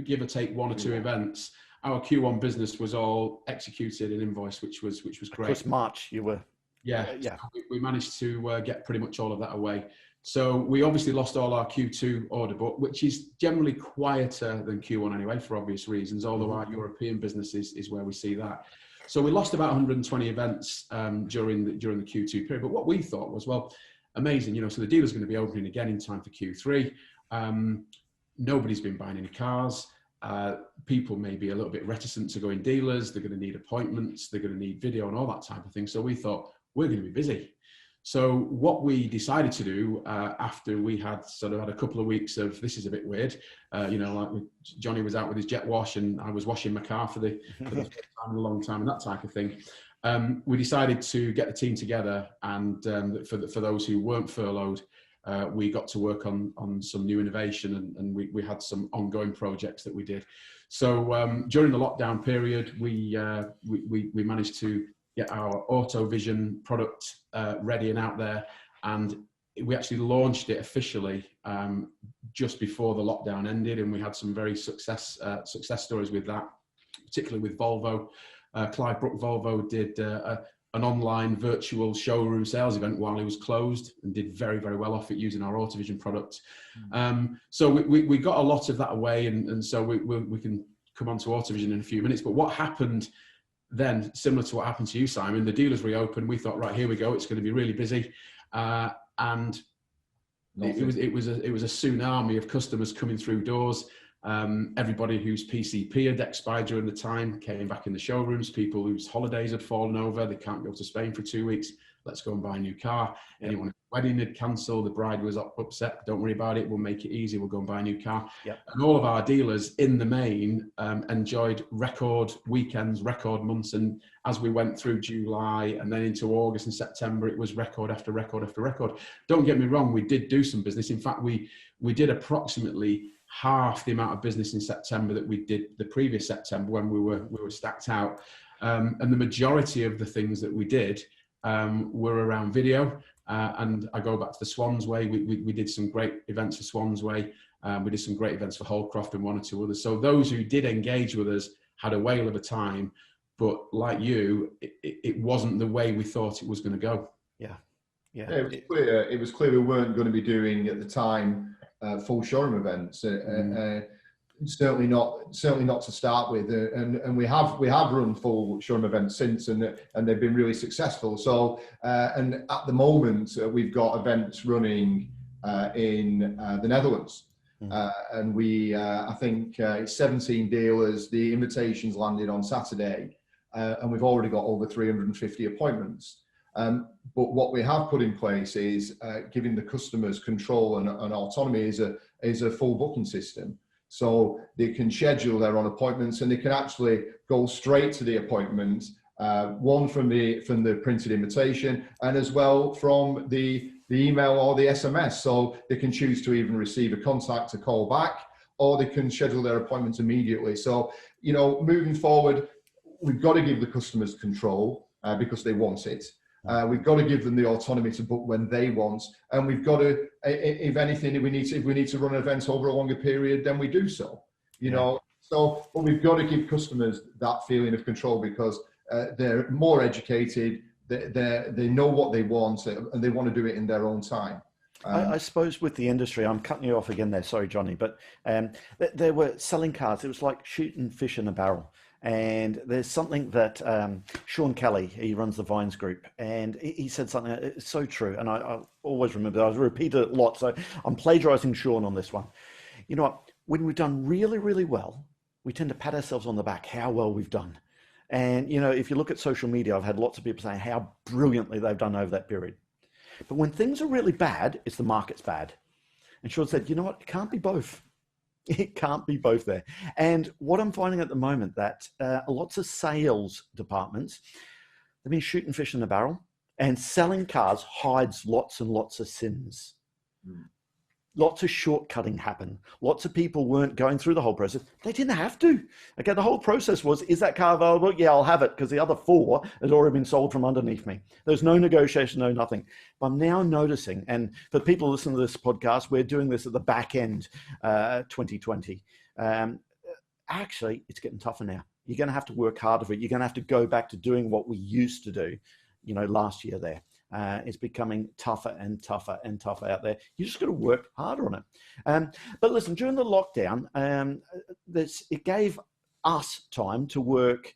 [SPEAKER 2] give or take 1 or 2 events. Our Q1 business was all executed and invoiced, which was great.
[SPEAKER 1] Of course, March you were.
[SPEAKER 2] Yeah. So we managed to get pretty much all of that away. So we obviously lost all our Q2 order book, which is generally quieter than Q1 anyway, for obvious reasons, although our European business is where we see that. So we lost about 120 events during the Q2 period. But what we thought was, well, amazing, so the dealer's going to be opening again in time for Q3. Nobody's been buying any cars. People may be a little bit reticent to go in dealers. They're going to need appointments. They're going to need video and all that type of thing. So we thought, we're going to be busy. So what we decided to do after we had sort of had a couple of weeks of, this is a bit weird, like Johnny was out with his jet wash and I was washing my car for the first time in a long time and that type of thing. We decided to get the team together, and for those who weren't furloughed, we got to work on some new innovation, and we had some ongoing projects that we did. So during the lockdown period, we managed to get our Auto Vision product ready and out there, and we actually launched it officially just before the lockdown ended, and we had some very success stories with that, particularly with Volvo. Clive Brook Volvo did an online virtual showroom sales event while he was closed, and did very, very well off it using our Auto Vision product. So we got a lot of that away, and so we can come on to Auto Vision in a few minutes. But what happened then, similar to what happened to you, Simon, the dealers reopened. We thought, right, here we go, it's going to be really busy, and it was a tsunami of customers coming through doors. Everybody whose PCP had expired during the time came back in the showrooms. People whose holidays had fallen over, they can't go to Spain for 2 weeks. Let's go and buy a new car. Yep. Anyone whose wedding had cancelled, the bride was upset. Don't worry about it. We'll make it easy. We'll go and buy a new car. Yep. And all of our dealers in the main enjoyed record weekends, record months. And as we went through July and then into August and September, it was record after record after record. Don't get me wrong. We did do some business. In fact, we did approximately half the amount of business in September that we did the previous September when we were stacked out. And the majority of the things that we did were around video. And I go back to the Swans Way. We did some great events for Swans Way. We did some great events for Holcroft and 1 or 2 others. So those who did engage with us had a whale of a time. But like you, it wasn't the way we thought it was going to go.
[SPEAKER 3] Yeah, it was clear we weren't going to be doing at the time full showroom events. Certainly not to start with, and we have run full showroom events since, and they've been really successful. So and at the moment we've got events running in the Netherlands, and we I think it's 17 dealers. The invitations landed on Saturday, and we've already got over 350 appointments. But what we have put in place is giving the customers control and autonomy is a full booking system. So they can schedule their own appointments, and they can actually go straight to the appointment, one from the printed invitation, and as well from the email or the SMS. So they can choose to even receive a contact, a call back, or they can schedule their appointment immediately. So, moving forward, we've got to give the customers control because they want it. We've got to give them the autonomy to book when they want, and we've got to, if anything, if we need to run events over a longer period, then we do so. So, but we've got to give customers that feeling of control because they're more educated, they know what they want, and they want to do it in their own time.
[SPEAKER 1] I suppose with the industry, I'm cutting you off again there, sorry, Johnny, but they were selling cars. It was like shooting fish in a barrel. And there's something that Sean Kelly, he runs the Vines group, and he said something it's so true. And I always remember that. I've repeated it a lot. So I'm plagiarizing Sean on this one. You know what? When we've done really, really well, we tend to pat ourselves on the back, how well we've done. And, if you look at social media, I've had lots of people saying how brilliantly they've done over that period. But when things are really bad, it's the market's bad. And Sean said, you know what? It can't be both. It can't be both there. And what I'm finding at the moment that lots of sales departments, they've been shooting fish in the barrel, and selling cars hides lots and lots of sins. Lots of shortcutting happened. Lots of people weren't going through the whole process. They didn't have to. Okay, the whole process was, is that car available? Yeah, I'll have it, because the other 4 had already been sold from underneath me. There's no negotiation, no nothing. But I'm now noticing, and for the people listening to this podcast, we're doing this at the back end, 2020. Actually, it's getting tougher now. You're going to have to work harder for it. You're going to have to go back to doing what we used to do, last year there. It's becoming tougher and tougher and tougher out there. You just got to work harder on it. But listen, during the lockdown, it gave us time to work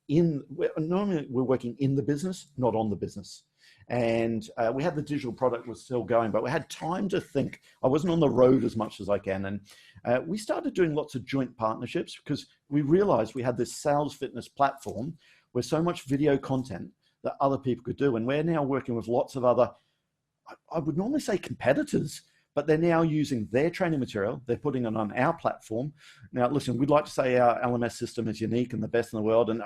[SPEAKER 1] normally we're working in the business, not on the business. And we had the digital product was still going, but we had time to think. I wasn't on the road as much as I can. And we started doing lots of joint partnerships because we realized we had this sales fitness platform with so much video content that other people could do. And we're now working with lots of other, I would normally say competitors, but they're now using their training material. They're putting it on our platform. Now, listen, we'd like to say our LMS system is unique and the best in the world. And,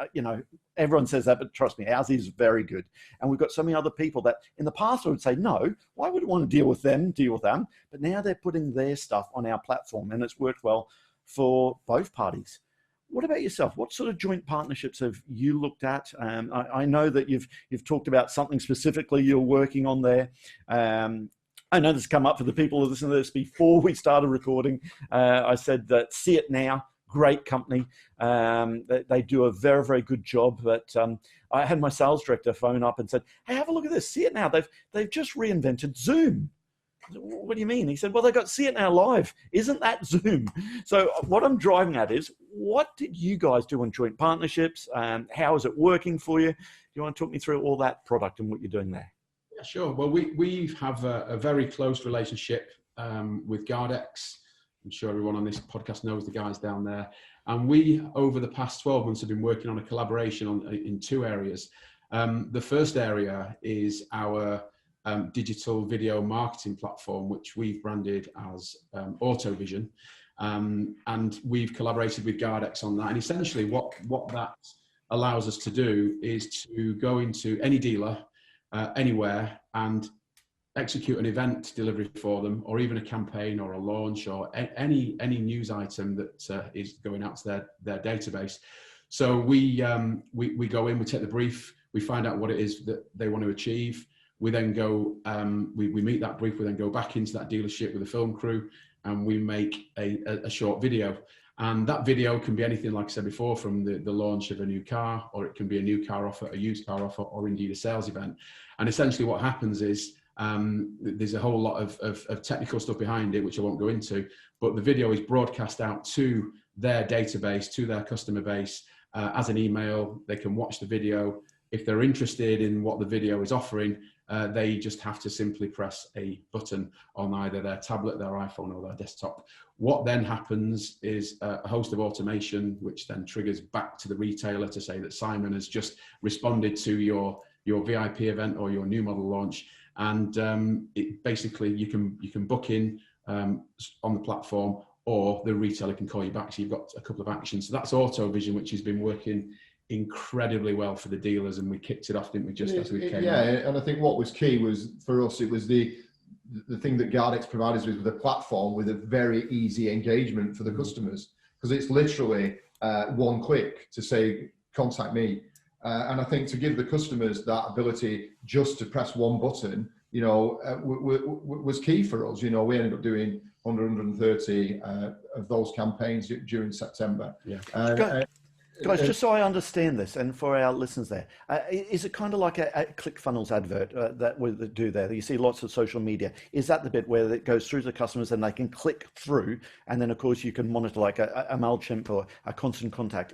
[SPEAKER 1] everyone says that, but trust me, ours is very good. And we've got so many other people that in the past I would say, no, why would I want to deal with them? But now they're putting their stuff on our platform, and it's worked well for both parties. What about yourself? What sort of joint partnerships have you looked at? I know that you've talked about something specifically you're working on there. I know this has come up for the people who listen to this before we started recording. I said that See It Now, great company. They do a very, very good job. But I had my sales director phone up and said, hey, have a look at this. See It Now. They've just reinvented Zoom. What do you mean? He said, well, they got See It Now Live. Isn't that Zoom? So what I'm driving at is, what did you guys do on joint partnerships? How is it working for you? Do you want to talk me through all that product and what you're doing there?
[SPEAKER 2] Yeah, sure. Well, we have a very close relationship with Gardex. I'm sure everyone on this podcast knows the guys down there. And we, over the past 12 months, have been working on a collaboration in 2 areas. The first area is our digital video marketing platform, which we've branded as AutoVision. And we've collaborated with Gardex on that. And essentially what that allows us to do is to go into any dealer anywhere and execute an event delivery for them, or even a campaign or a launch or any news item that is going out to their database. So we go in, we take the brief, we find out what it is that they want to achieve. We then go, we meet that brief, we then go back into that dealership with a film crew, and we make a short video. And that video can be anything, like I said before, from the launch of a new car, or it can be a new car offer, a used car offer, or indeed a sales event. And essentially what happens is there's a whole lot of technical stuff behind it, which I won't go into, but the video is broadcast out to their database, to their customer base as an email. They can watch the video. If they're interested in what the video is offering, they just have to simply press a button on either their tablet, their iPhone, or their desktop. What then happens is a host of automation, which then triggers back to the retailer to say that Simon has just responded to your VIP event or your new model launch. And it basically, you can book in on the platform, or the retailer can call you back. So you've got a couple of actions. So that's AutoVision, which has been working incredibly well for the dealers, and we kicked it off, didn't we, just as we came
[SPEAKER 3] on. And I think what was key was, for us, it was the thing that Gardex provided us with a platform with a very easy engagement for the customers, because it's literally one click to say, contact me. And I think to give the customers that ability just to press one button, was key for us. We ended up doing 130 of those campaigns during September.
[SPEAKER 1] Yeah. Guys, just so I understand this, and for our listeners there, is it kind of like a ClickFunnels advert that we do there? You see lots of social media. Is that the bit where it goes through to the customers and they can click through, and then of course you can monitor like a MailChimp or a Constant Contact?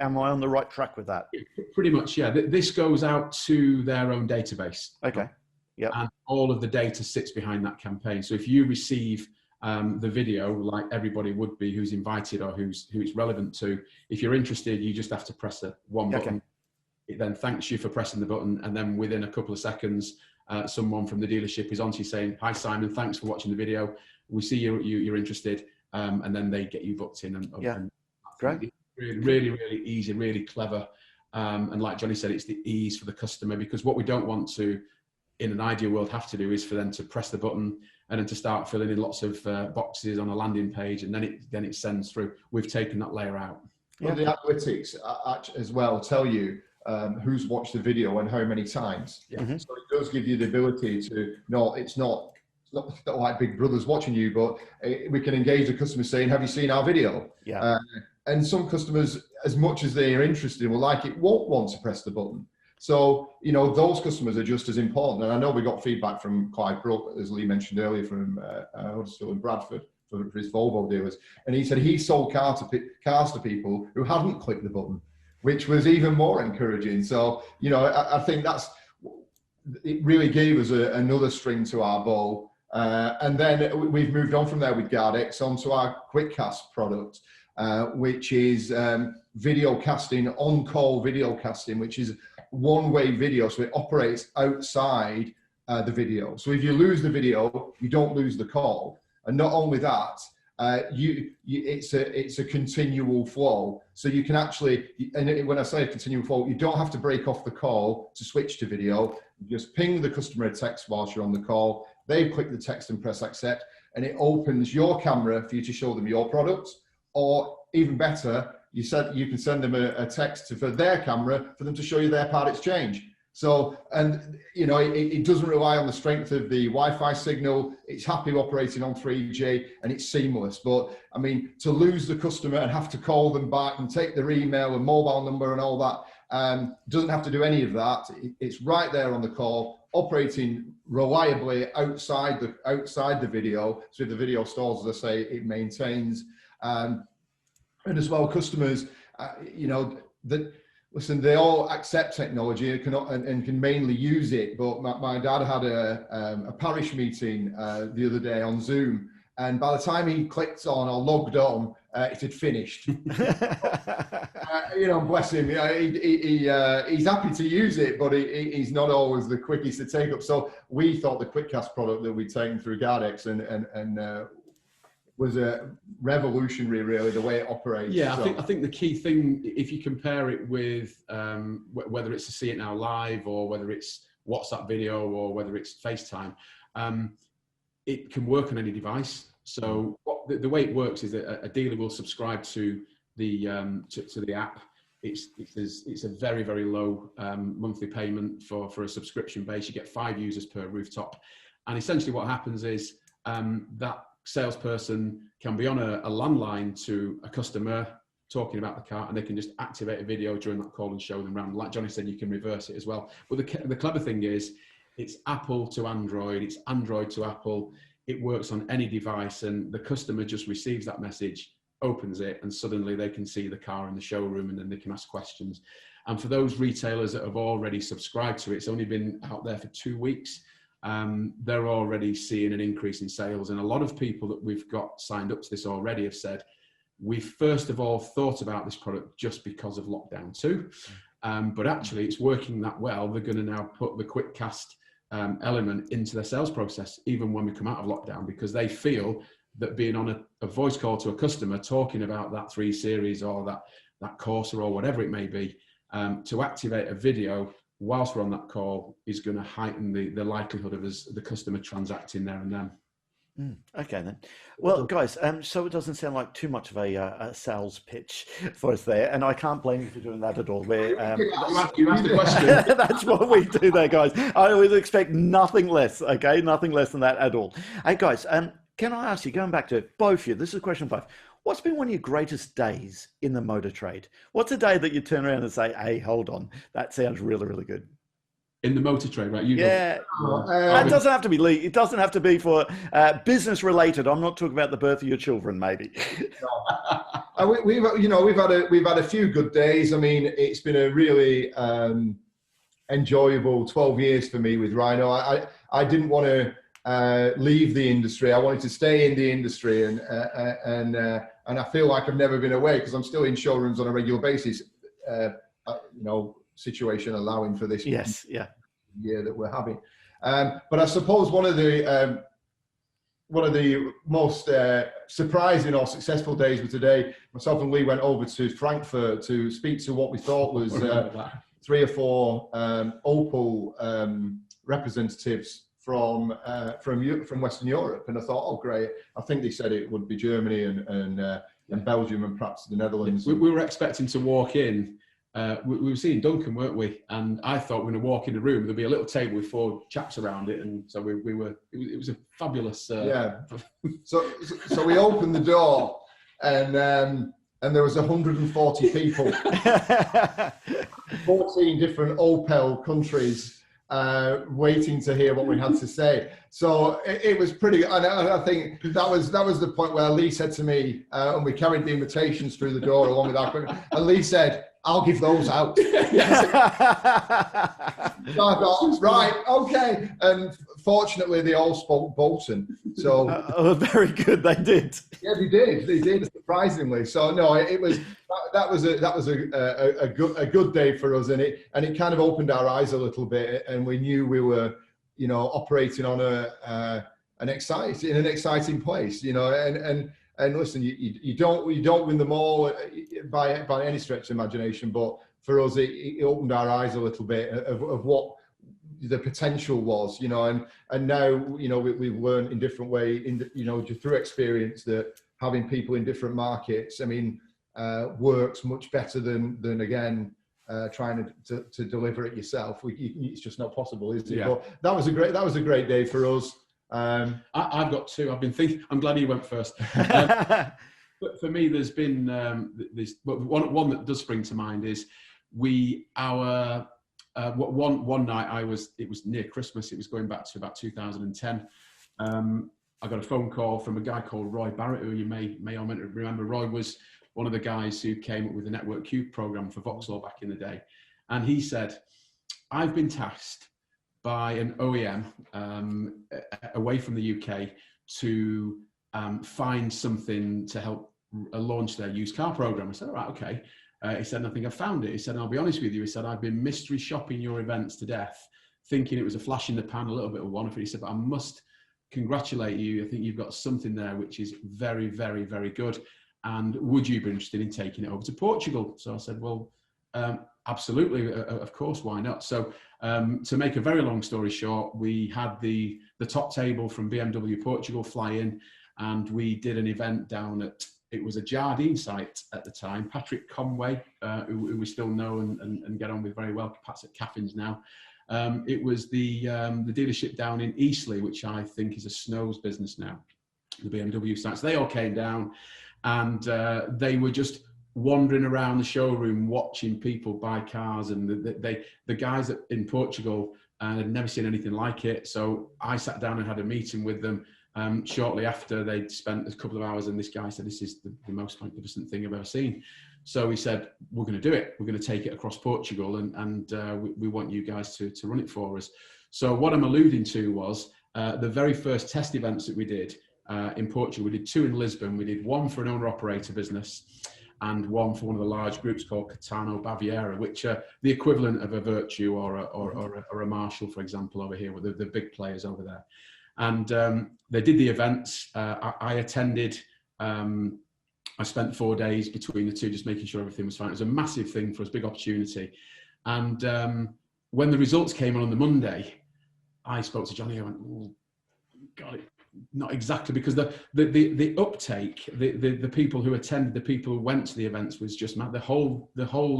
[SPEAKER 1] Am I on the right track with that?
[SPEAKER 2] Pretty much, yeah. This goes out to their own database.
[SPEAKER 1] Okay. Yeah.
[SPEAKER 2] And all of the data sits behind that campaign. So if you receive the video, like everybody would be who's invited or who it's relevant to, if you're interested, you just have to press one button. Okay. It then thanks you for pressing the button, and then within a couple of seconds, someone from the dealership is on to you saying, hi Simon, thanks for watching the video. We see you're interested. and then they get you booked in. And
[SPEAKER 1] Great.
[SPEAKER 2] Really easy, really clever. And like Johnny said, it's the ease for the customer, because what we don't want to, in an ideal world, have to do is for them to press the button and then to start filling in lots of boxes on a landing page, and then it sends through. We've taken that layer out.
[SPEAKER 3] Well, the analytics as well tell you who's watched the video and how many times.
[SPEAKER 2] Yeah.
[SPEAKER 3] So it does give you the ability to it's not like Big Brother's watching you, but we can engage the customer saying, have you seen our video?
[SPEAKER 1] Yeah.
[SPEAKER 3] And some customers, as much as they are interested and will like it, won't want to press the button. So, those customers are just as important. And I know we got feedback from Clive Brook, as Lee mentioned earlier, from Huddersfield and Bradford for his Volvo dealers. And he said he sold cars to people who hadn't clicked the button, which was even more encouraging. So, I think it really gave us another string to our bow. And then we've moved on from there with GuardX onto our QuickCast product, which is video casting, on-call video casting, which is one-way video. So it operates outside the video. So if you lose the video, you don't lose the call. And not only that, it's a continual flow. So you can actually, and when I say a continual flow, you don't have to break off the call to switch to video. You just ping the customer a text whilst you're on the call. They click the text and press accept, and it opens your camera for you to show them your product. Or even better, you can send them a text for their camera for them to show you their part exchange. So, and it doesn't rely on the strength of the Wi-Fi signal. It's happy operating on 3G, and it's seamless. But I mean, to lose the customer and have to call them back and take their email and mobile number and all that, doesn't have to do any of that. It's right there on the call, operating reliably outside the video. So if the video stalls, as I say, it maintains. And as well, customers, listen, they all accept technology and can mainly use it. But my dad had a parish meeting the other day on Zoom, and by the time he clicked on or logged on, it had finished. Bless him. He's happy to use it, but he's not always the quickest to take up. So we thought the QuickCast product that we'd taken through GuardX and was a revolutionary, really, the way it operates.
[SPEAKER 2] Yeah, I think the key thing, if you compare it with whether it's a See It Now Live or whether it's WhatsApp video or whether it's FaceTime, it can work on any device. So the way it works is that a dealer will subscribe to the app. It's a very, very low monthly payment for a subscription base. You get 5 users per rooftop, and essentially what happens is that salesperson can be on a landline to a customer talking about the car, and they can just activate a video during that call and show them around. Like Johnny said, you can reverse it as well. But the clever thing is, it's Apple to Android, it's Android to Apple. It works on any device, and the customer just receives that message, opens it, and suddenly they can see the car in the showroom, and then they can ask questions. And for those retailers that have already subscribed to it, it's only been out there for 2 weeks. They're already seeing an increase in sales. And a lot of people that we've got signed up to this already have said, we first of all thought about this product just because of lockdown 2. But actually it's working that well. They're going to now put the QuickCast element into their sales process, even when we come out of lockdown, because they feel that being on a voice call to a customer, talking about that 3 Series or that Corsa or whatever it may be, to activate a video whilst we're on that call is going to heighten the likelihood of the customer transacting there and then.
[SPEAKER 1] Okay then. Well, guys, so it doesn't sound like too much of a sales pitch for us there, and I can't blame you for doing that at all.
[SPEAKER 2] You asked the question.
[SPEAKER 1] That's what we do there, guys. I always expect nothing less, okay? Nothing less than that at all. Hey, guys, can I ask you, going back to both of you, this is a question for both. What's been one of your greatest days in the motor trade? What's a day that you turn around and say, hey, hold on, that sounds really, really good?
[SPEAKER 2] In the motor trade, right?
[SPEAKER 1] It doesn't have to be, Lee. It doesn't have to be for business related. I'm not talking about the birth of your children, maybe.
[SPEAKER 3] We've had a few good days. I mean, it's been a really enjoyable 12 years for me with Rhino. I didn't want to leave the industry. I wanted to stay in the industry, and I feel like I've never been away because I'm still in showrooms on a regular basis. Situation allowing for this year that we're having. But I suppose one of one of the most surprising or successful days of today. Myself and Lee went over to Frankfurt to speak to what we thought was 3 or 4 Opel representatives from Western Europe, and I thought, oh great! I think they said it would be Germany and Belgium and perhaps the Netherlands.
[SPEAKER 2] We were expecting to walk in. We were seeing Duncan, weren't we? And I thought we were going to walk in the room. There'd be a little table with 4 chaps around it, and so we were. It was a fabulous.
[SPEAKER 3] Yeah. So we opened the door, and there was 140 people, 14 different Opel countries, waiting to hear what we had to say. So it was pretty. And I think that was the point where Lee said to me, and we carried the invitations through the door along with our. And Lee said, I'll give those out. So I thought, right, okay. And fortunately, they all spoke Bolton. So
[SPEAKER 1] very good. They did.
[SPEAKER 3] Yeah, they did surprisingly. So no, it was that was a good day for us, and it kind of opened our eyes a little bit, and we knew we were, operating on an exciting place, And listen, you don't win them all by any stretch of imagination, but for us, it opened our eyes a little bit of what the potential was, and now, we've learned in different way, through experience, that having people in different markets, works much better than again, trying to deliver it yourself. It's just not possible, is it? Yeah. But that was a great day for us.
[SPEAKER 2] I've got 2. I've been thinking. I'm glad you went first. But for me, there's been one that does spring to mind is one night it was near Christmas. It was going back to about 2010. I got a phone call from a guy called Roy Barrett, who you may or may not remember. Roy was one of the guys who came up with the Network Q program for Vauxhall back in the day, and he said, "I've been tasked by an OEM away from the UK to find something to help launch their used car program." I said, all right, okay. He said, I think I found it. He said, and I'll be honest with you. He said, I've been mystery shopping your events to death, thinking it was a flash in the pan, a little bit of one. He said, but I must congratulate you. I think you've got something there which is very, very, very good. And would you be interested in taking it over to Portugal? So I said, well, absolutely, of course, why not? So to make a very long story short, we had the top table from BMW Portugal fly in, and we did an event down at, it was a Jardine site at the time. Patrick Conway, who we still know and get on with very well, Pat's at Caffins now. It was the dealership down in Eastleigh, which I think is a Snow's business now, the BMW sites. They all came down, and they were just wandering around the showroom watching people buy cars, and the guys in Portugal had never seen anything like it. So I sat down and had a meeting with them shortly after they'd spent a couple of hours, and this guy said, this is the most magnificent thing I've ever seen. So he said, we're going to do it. We're going to take it across Portugal, and we want you guys to run it for us. So what I'm alluding to was the very first test events that we did in Portugal. We did 2 in Lisbon. We did 1 for an owner-operator business, and 1 for one of the large groups called Catano Baviera, which are the equivalent of a Virtue or a Marshall, for example, over here, with the big players over there. And they did the events. I attended. I spent 4 days between the 2, just making sure everything was fine. It was a massive thing for us, big opportunity. And when the results came on the Monday, I spoke to Johnny. I went, oh, God, not exactly, because the uptake, the people who attended, the people who went to the events was just mad. The whole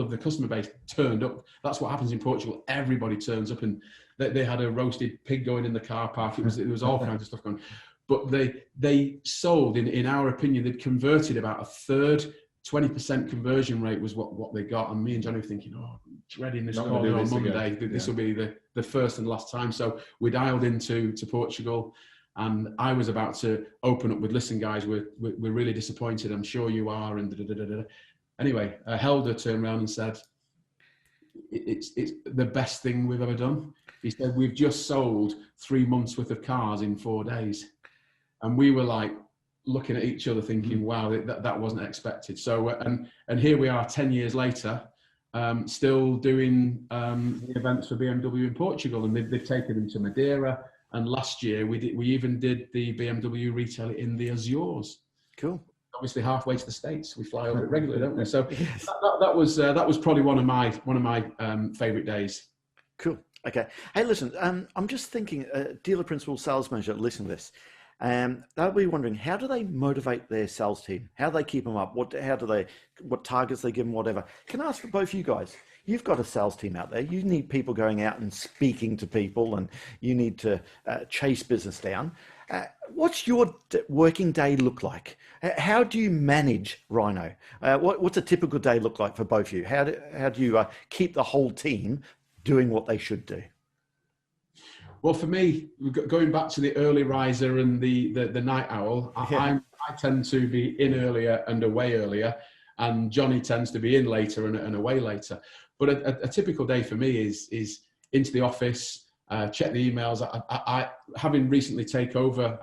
[SPEAKER 2] of the customer base turned up. That's what happens in Portugal. Everybody turns up, and they had a roasted pig going in the car park. It was all kinds of stuff going on. But they sold, in our opinion, they'd converted about a third. 20% conversion rate was what they got. And me and Johnny were thinking, oh, dreading this call on Monday. This will be the first and last time. So we dialed into Portugal, and I was about to open up with, listen, guys, we're really disappointed. I'm sure you are. And anyway, Helder turned around and said, it's the best thing we've ever done. He said, we've just sold 3 months worth of cars in 4 days. And we were like looking at each other thinking, wow, that wasn't expected. So, and here we are 10 years later, still doing the events for BMW in Portugal. And they've taken them to Madeira. And last year we even did the BMW retail in the Azores.
[SPEAKER 1] Cool.
[SPEAKER 2] Obviously halfway to the States. We fly over it regularly, don't we? So
[SPEAKER 1] Yes.
[SPEAKER 2] that was probably one of my favourite days.
[SPEAKER 1] Cool. Okay. Hey, listen, I'm just thinking, dealer principal sales manager, listen to this. They'll be wondering, how do they motivate their sales team? How do they keep them up? What targets they give them, whatever. Can I ask for both of you guys? You've got a sales team out there. You need people going out and speaking to people, and you need to chase business down. What's your working day look like? How do you manage Rhino? What's a typical day look like for both of you? How do you keep the whole team doing what they should do?
[SPEAKER 2] Well, for me, going back to the early riser and the night owl, I tend to be in earlier and away earlier, and Johnny tends to be in later and away later. But a typical day for me is into the office, check the emails. I having recently taken over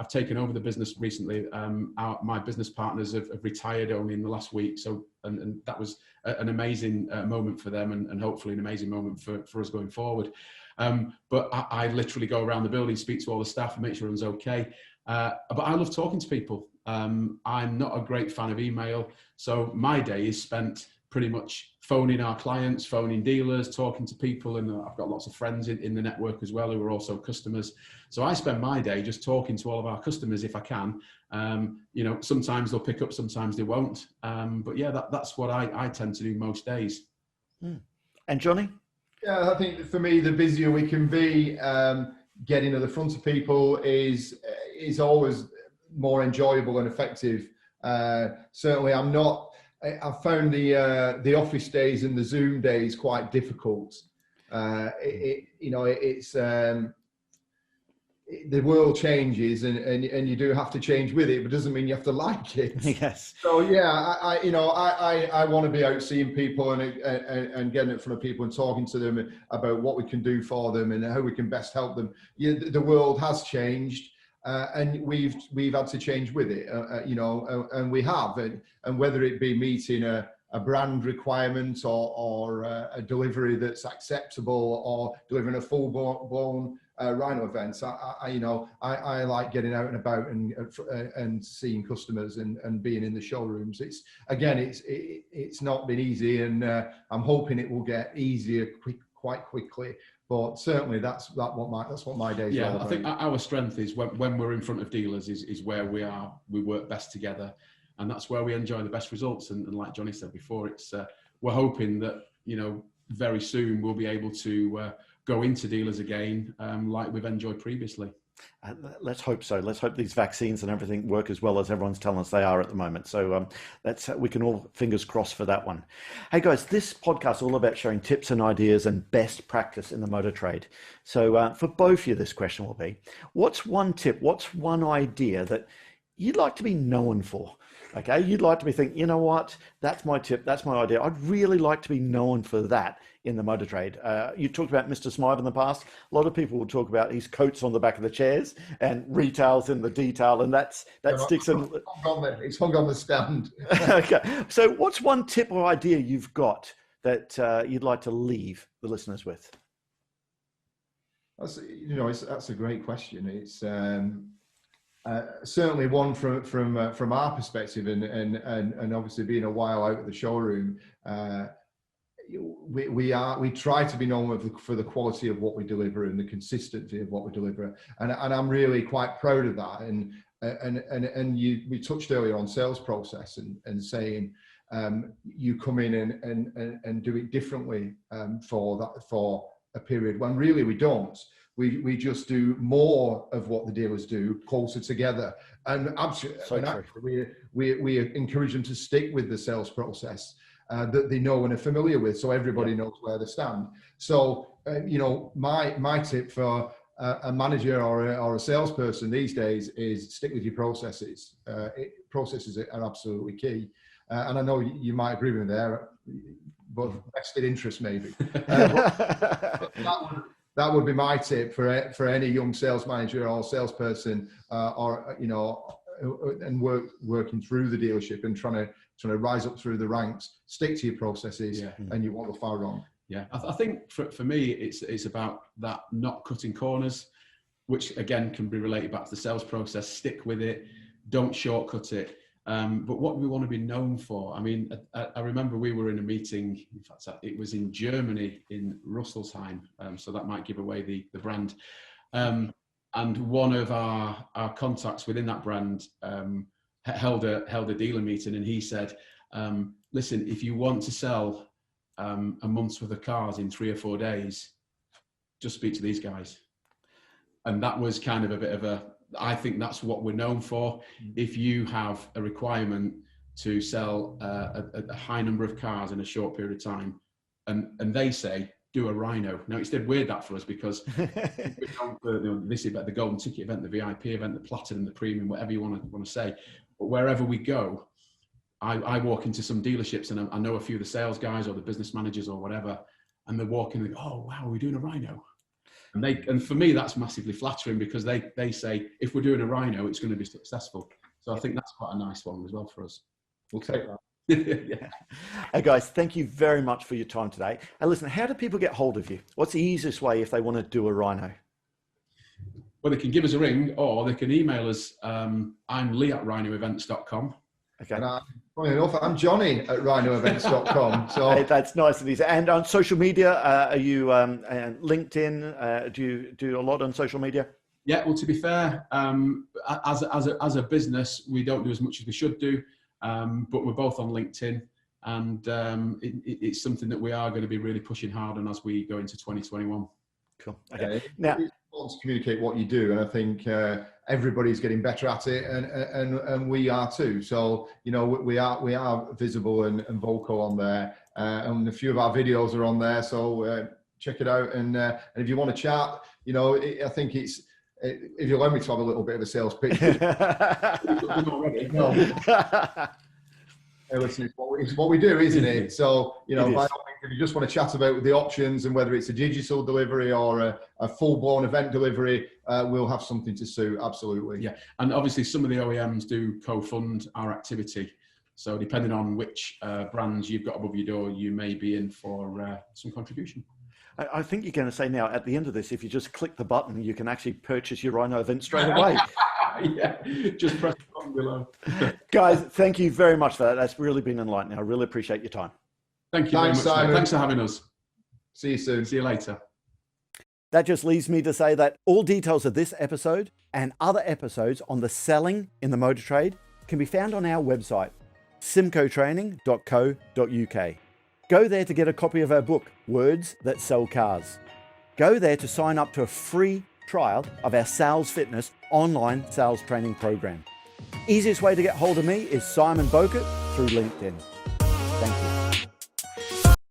[SPEAKER 2] the business recently. My business partners have retired only in the last week, so and that was an amazing moment for them, and hopefully an amazing moment for us going forward. But I literally go around the building, speak to all the staff, and make sure everyone's okay. But I love talking to people. I'm not a great fan of email, so my day is spent pretty much phoning our clients, phoning dealers, talking to people, and I've got lots of friends in the network as well who are also customers. So I spend my day just talking to all of our customers if I can. Sometimes they'll pick up, sometimes they won't. But yeah, that's what I tend to do most days.
[SPEAKER 1] And Johnny?
[SPEAKER 3] Yeah, I think for me, the busier we can be, getting to the front of people is always more enjoyable and effective. Certainly, I've found the office days and the Zoom days quite difficult. The world changes, and you do have to change with it, but doesn't mean you have to like it.
[SPEAKER 1] Yes.
[SPEAKER 3] So yeah, I want to be out seeing people and getting in front of people and talking to them about what we can do for them and how we can best help them. The world has changed. And we've had to change with it, and we have, and whether it be meeting a brand requirement or a delivery that's acceptable or delivering a full-blown Rhino event. I like getting out and about and seeing customers and being in the showrooms. It's not been easy, and I'm hoping it will get easier quite quickly. But certainly that's what my days are all about.
[SPEAKER 2] I think our strength is when we're in front of dealers is where we work best together, and that's where we enjoy the best results. And like Johnny said before, it's we're hoping that very soon we'll be able to go into dealers again like we've enjoyed previously.
[SPEAKER 1] Let's hope so. Let's hope these vaccines and everything work as well as everyone's telling us they are at the moment. So we can all fingers crossed for that one. Hey guys, this podcast is all about sharing tips and ideas and best practice in the motor trade. So for both of you, this question will be, what's one tip, what's one idea that you'd like to be known for? Okay, you'd like to be thinking, you know what, that's my tip, that's my idea. I'd really like to be known for that in the motor trade. You talked about Mr. Smythe in the past. A lot of people will talk about his coats on the back of the chairs and retails in the detail, and that sticks in.
[SPEAKER 3] It's hung on the stand.
[SPEAKER 1] Okay, so what's one tip or idea you've got that you'd like to leave the listeners with?
[SPEAKER 3] That's a great question. It's certainly one from our perspective, and obviously being a while out of the showroom. We try to be known for the quality of what we deliver and the consistency of what we deliver, and I'm really quite proud of that. And we touched earlier on sales process and saying you come in and do it differently for a period when really we don't. We just do more of what the dealers do closer together, and absolutely, we encourage them to stick with the sales process that they know and are familiar with, so everybody knows where they stand. So my tip for a manager or a salesperson these days is stick with your processes. Processes are absolutely key, and I know you might agree with me there, but vested interest maybe. That would be my tip for any young sales manager or salesperson, and working through the dealership and trying to rise up through the ranks. Stick to your processes, and you won't go far wrong.
[SPEAKER 2] Yeah, I think for me, it's about that not cutting corners. which again can be related back to the sales process. Stick with it, don't shortcut it. But what we want to be known for, I mean, I remember we were in a meeting, in fact, it was in Germany, in Rüsselsheim, so that might give away the brand. And one of our contacts within that brand held a dealer meeting, and he said, listen, if you want to sell a month's worth of cars in 3 or 4 days, just speak to these guys. And that was kind of a bit of I think that's what we're known for. If you have a requirement to sell a high number of cars in a short period of time, and they say, do a Rhino. Now, it's dead weird that for us, because this event, the golden ticket event, the VIP event, the platinum, the premium, whatever you want to say. But wherever we go, I walk into some dealerships, and I know a few of the sales guys or the business managers or whatever, and they're walking and they go, oh, wow, we're doing a Rhino. And for me, that's massively flattering, because they say, if we're doing a Rhino, it's going to be successful. So I think that's quite a nice one as well for us. We'll take that.
[SPEAKER 1] Yeah. Hey guys, thank you very much for your time today. And listen, how do people get hold of you? What's the easiest way if they want to do a Rhino?
[SPEAKER 2] Well, they can give us a ring, or they can email us. I'm lee@rhinoevents.com.
[SPEAKER 1] Okay.
[SPEAKER 3] And funny enough, I'm Johnny at rhinoevents.com. So
[SPEAKER 1] hey, that's nice and easy. And on social media, are you LinkedIn? Do you do a lot on social media?
[SPEAKER 2] Yeah, well, to be fair, as a business, we don't do as much as we should do, but we're both on LinkedIn, and it's something that we are going to be really pushing hard on as we go into 2021.
[SPEAKER 1] Cool. Okay.
[SPEAKER 3] Now, it's important to communicate what you do, and I think everybody's getting better at it, and we are too. So we are visible and vocal on there, and a few of our videos are on there. So check it out, and if you want to chat, I think it's. If you allow me to have a little bit of a sales pitch. Hey, listen, it's what we do, isn't it? So, by all means, if you just want to chat about the options and whether it's a digital delivery or a full-blown event delivery, we'll have something to suit, absolutely.
[SPEAKER 2] Yeah, and obviously some of the OEMs do co-fund our activity. So depending on which brands you've got above your door, you may be in for some contribution.
[SPEAKER 1] I think you're going to say now, at the end of this, if you just click the button, you can actually purchase your Rhino event straight away.
[SPEAKER 2] Yeah, just press the button below.
[SPEAKER 1] Guys, thank you very much for that. That's really been enlightening. I really appreciate your time.
[SPEAKER 2] Thank you very much, Simon. Thanks for having us.
[SPEAKER 3] See you soon.
[SPEAKER 2] See you later.
[SPEAKER 1] That just leaves me to say that all details of this episode and other episodes on the selling in the motor trade can be found on our website, symcotraining.co.uk. Go there to get a copy of our book, Words That Sell Cars. Go there to sign up to a free trial of our Sales Fitness online sales training program. Easiest way to get hold of me is Simon Bowkett through LinkedIn. Thank you.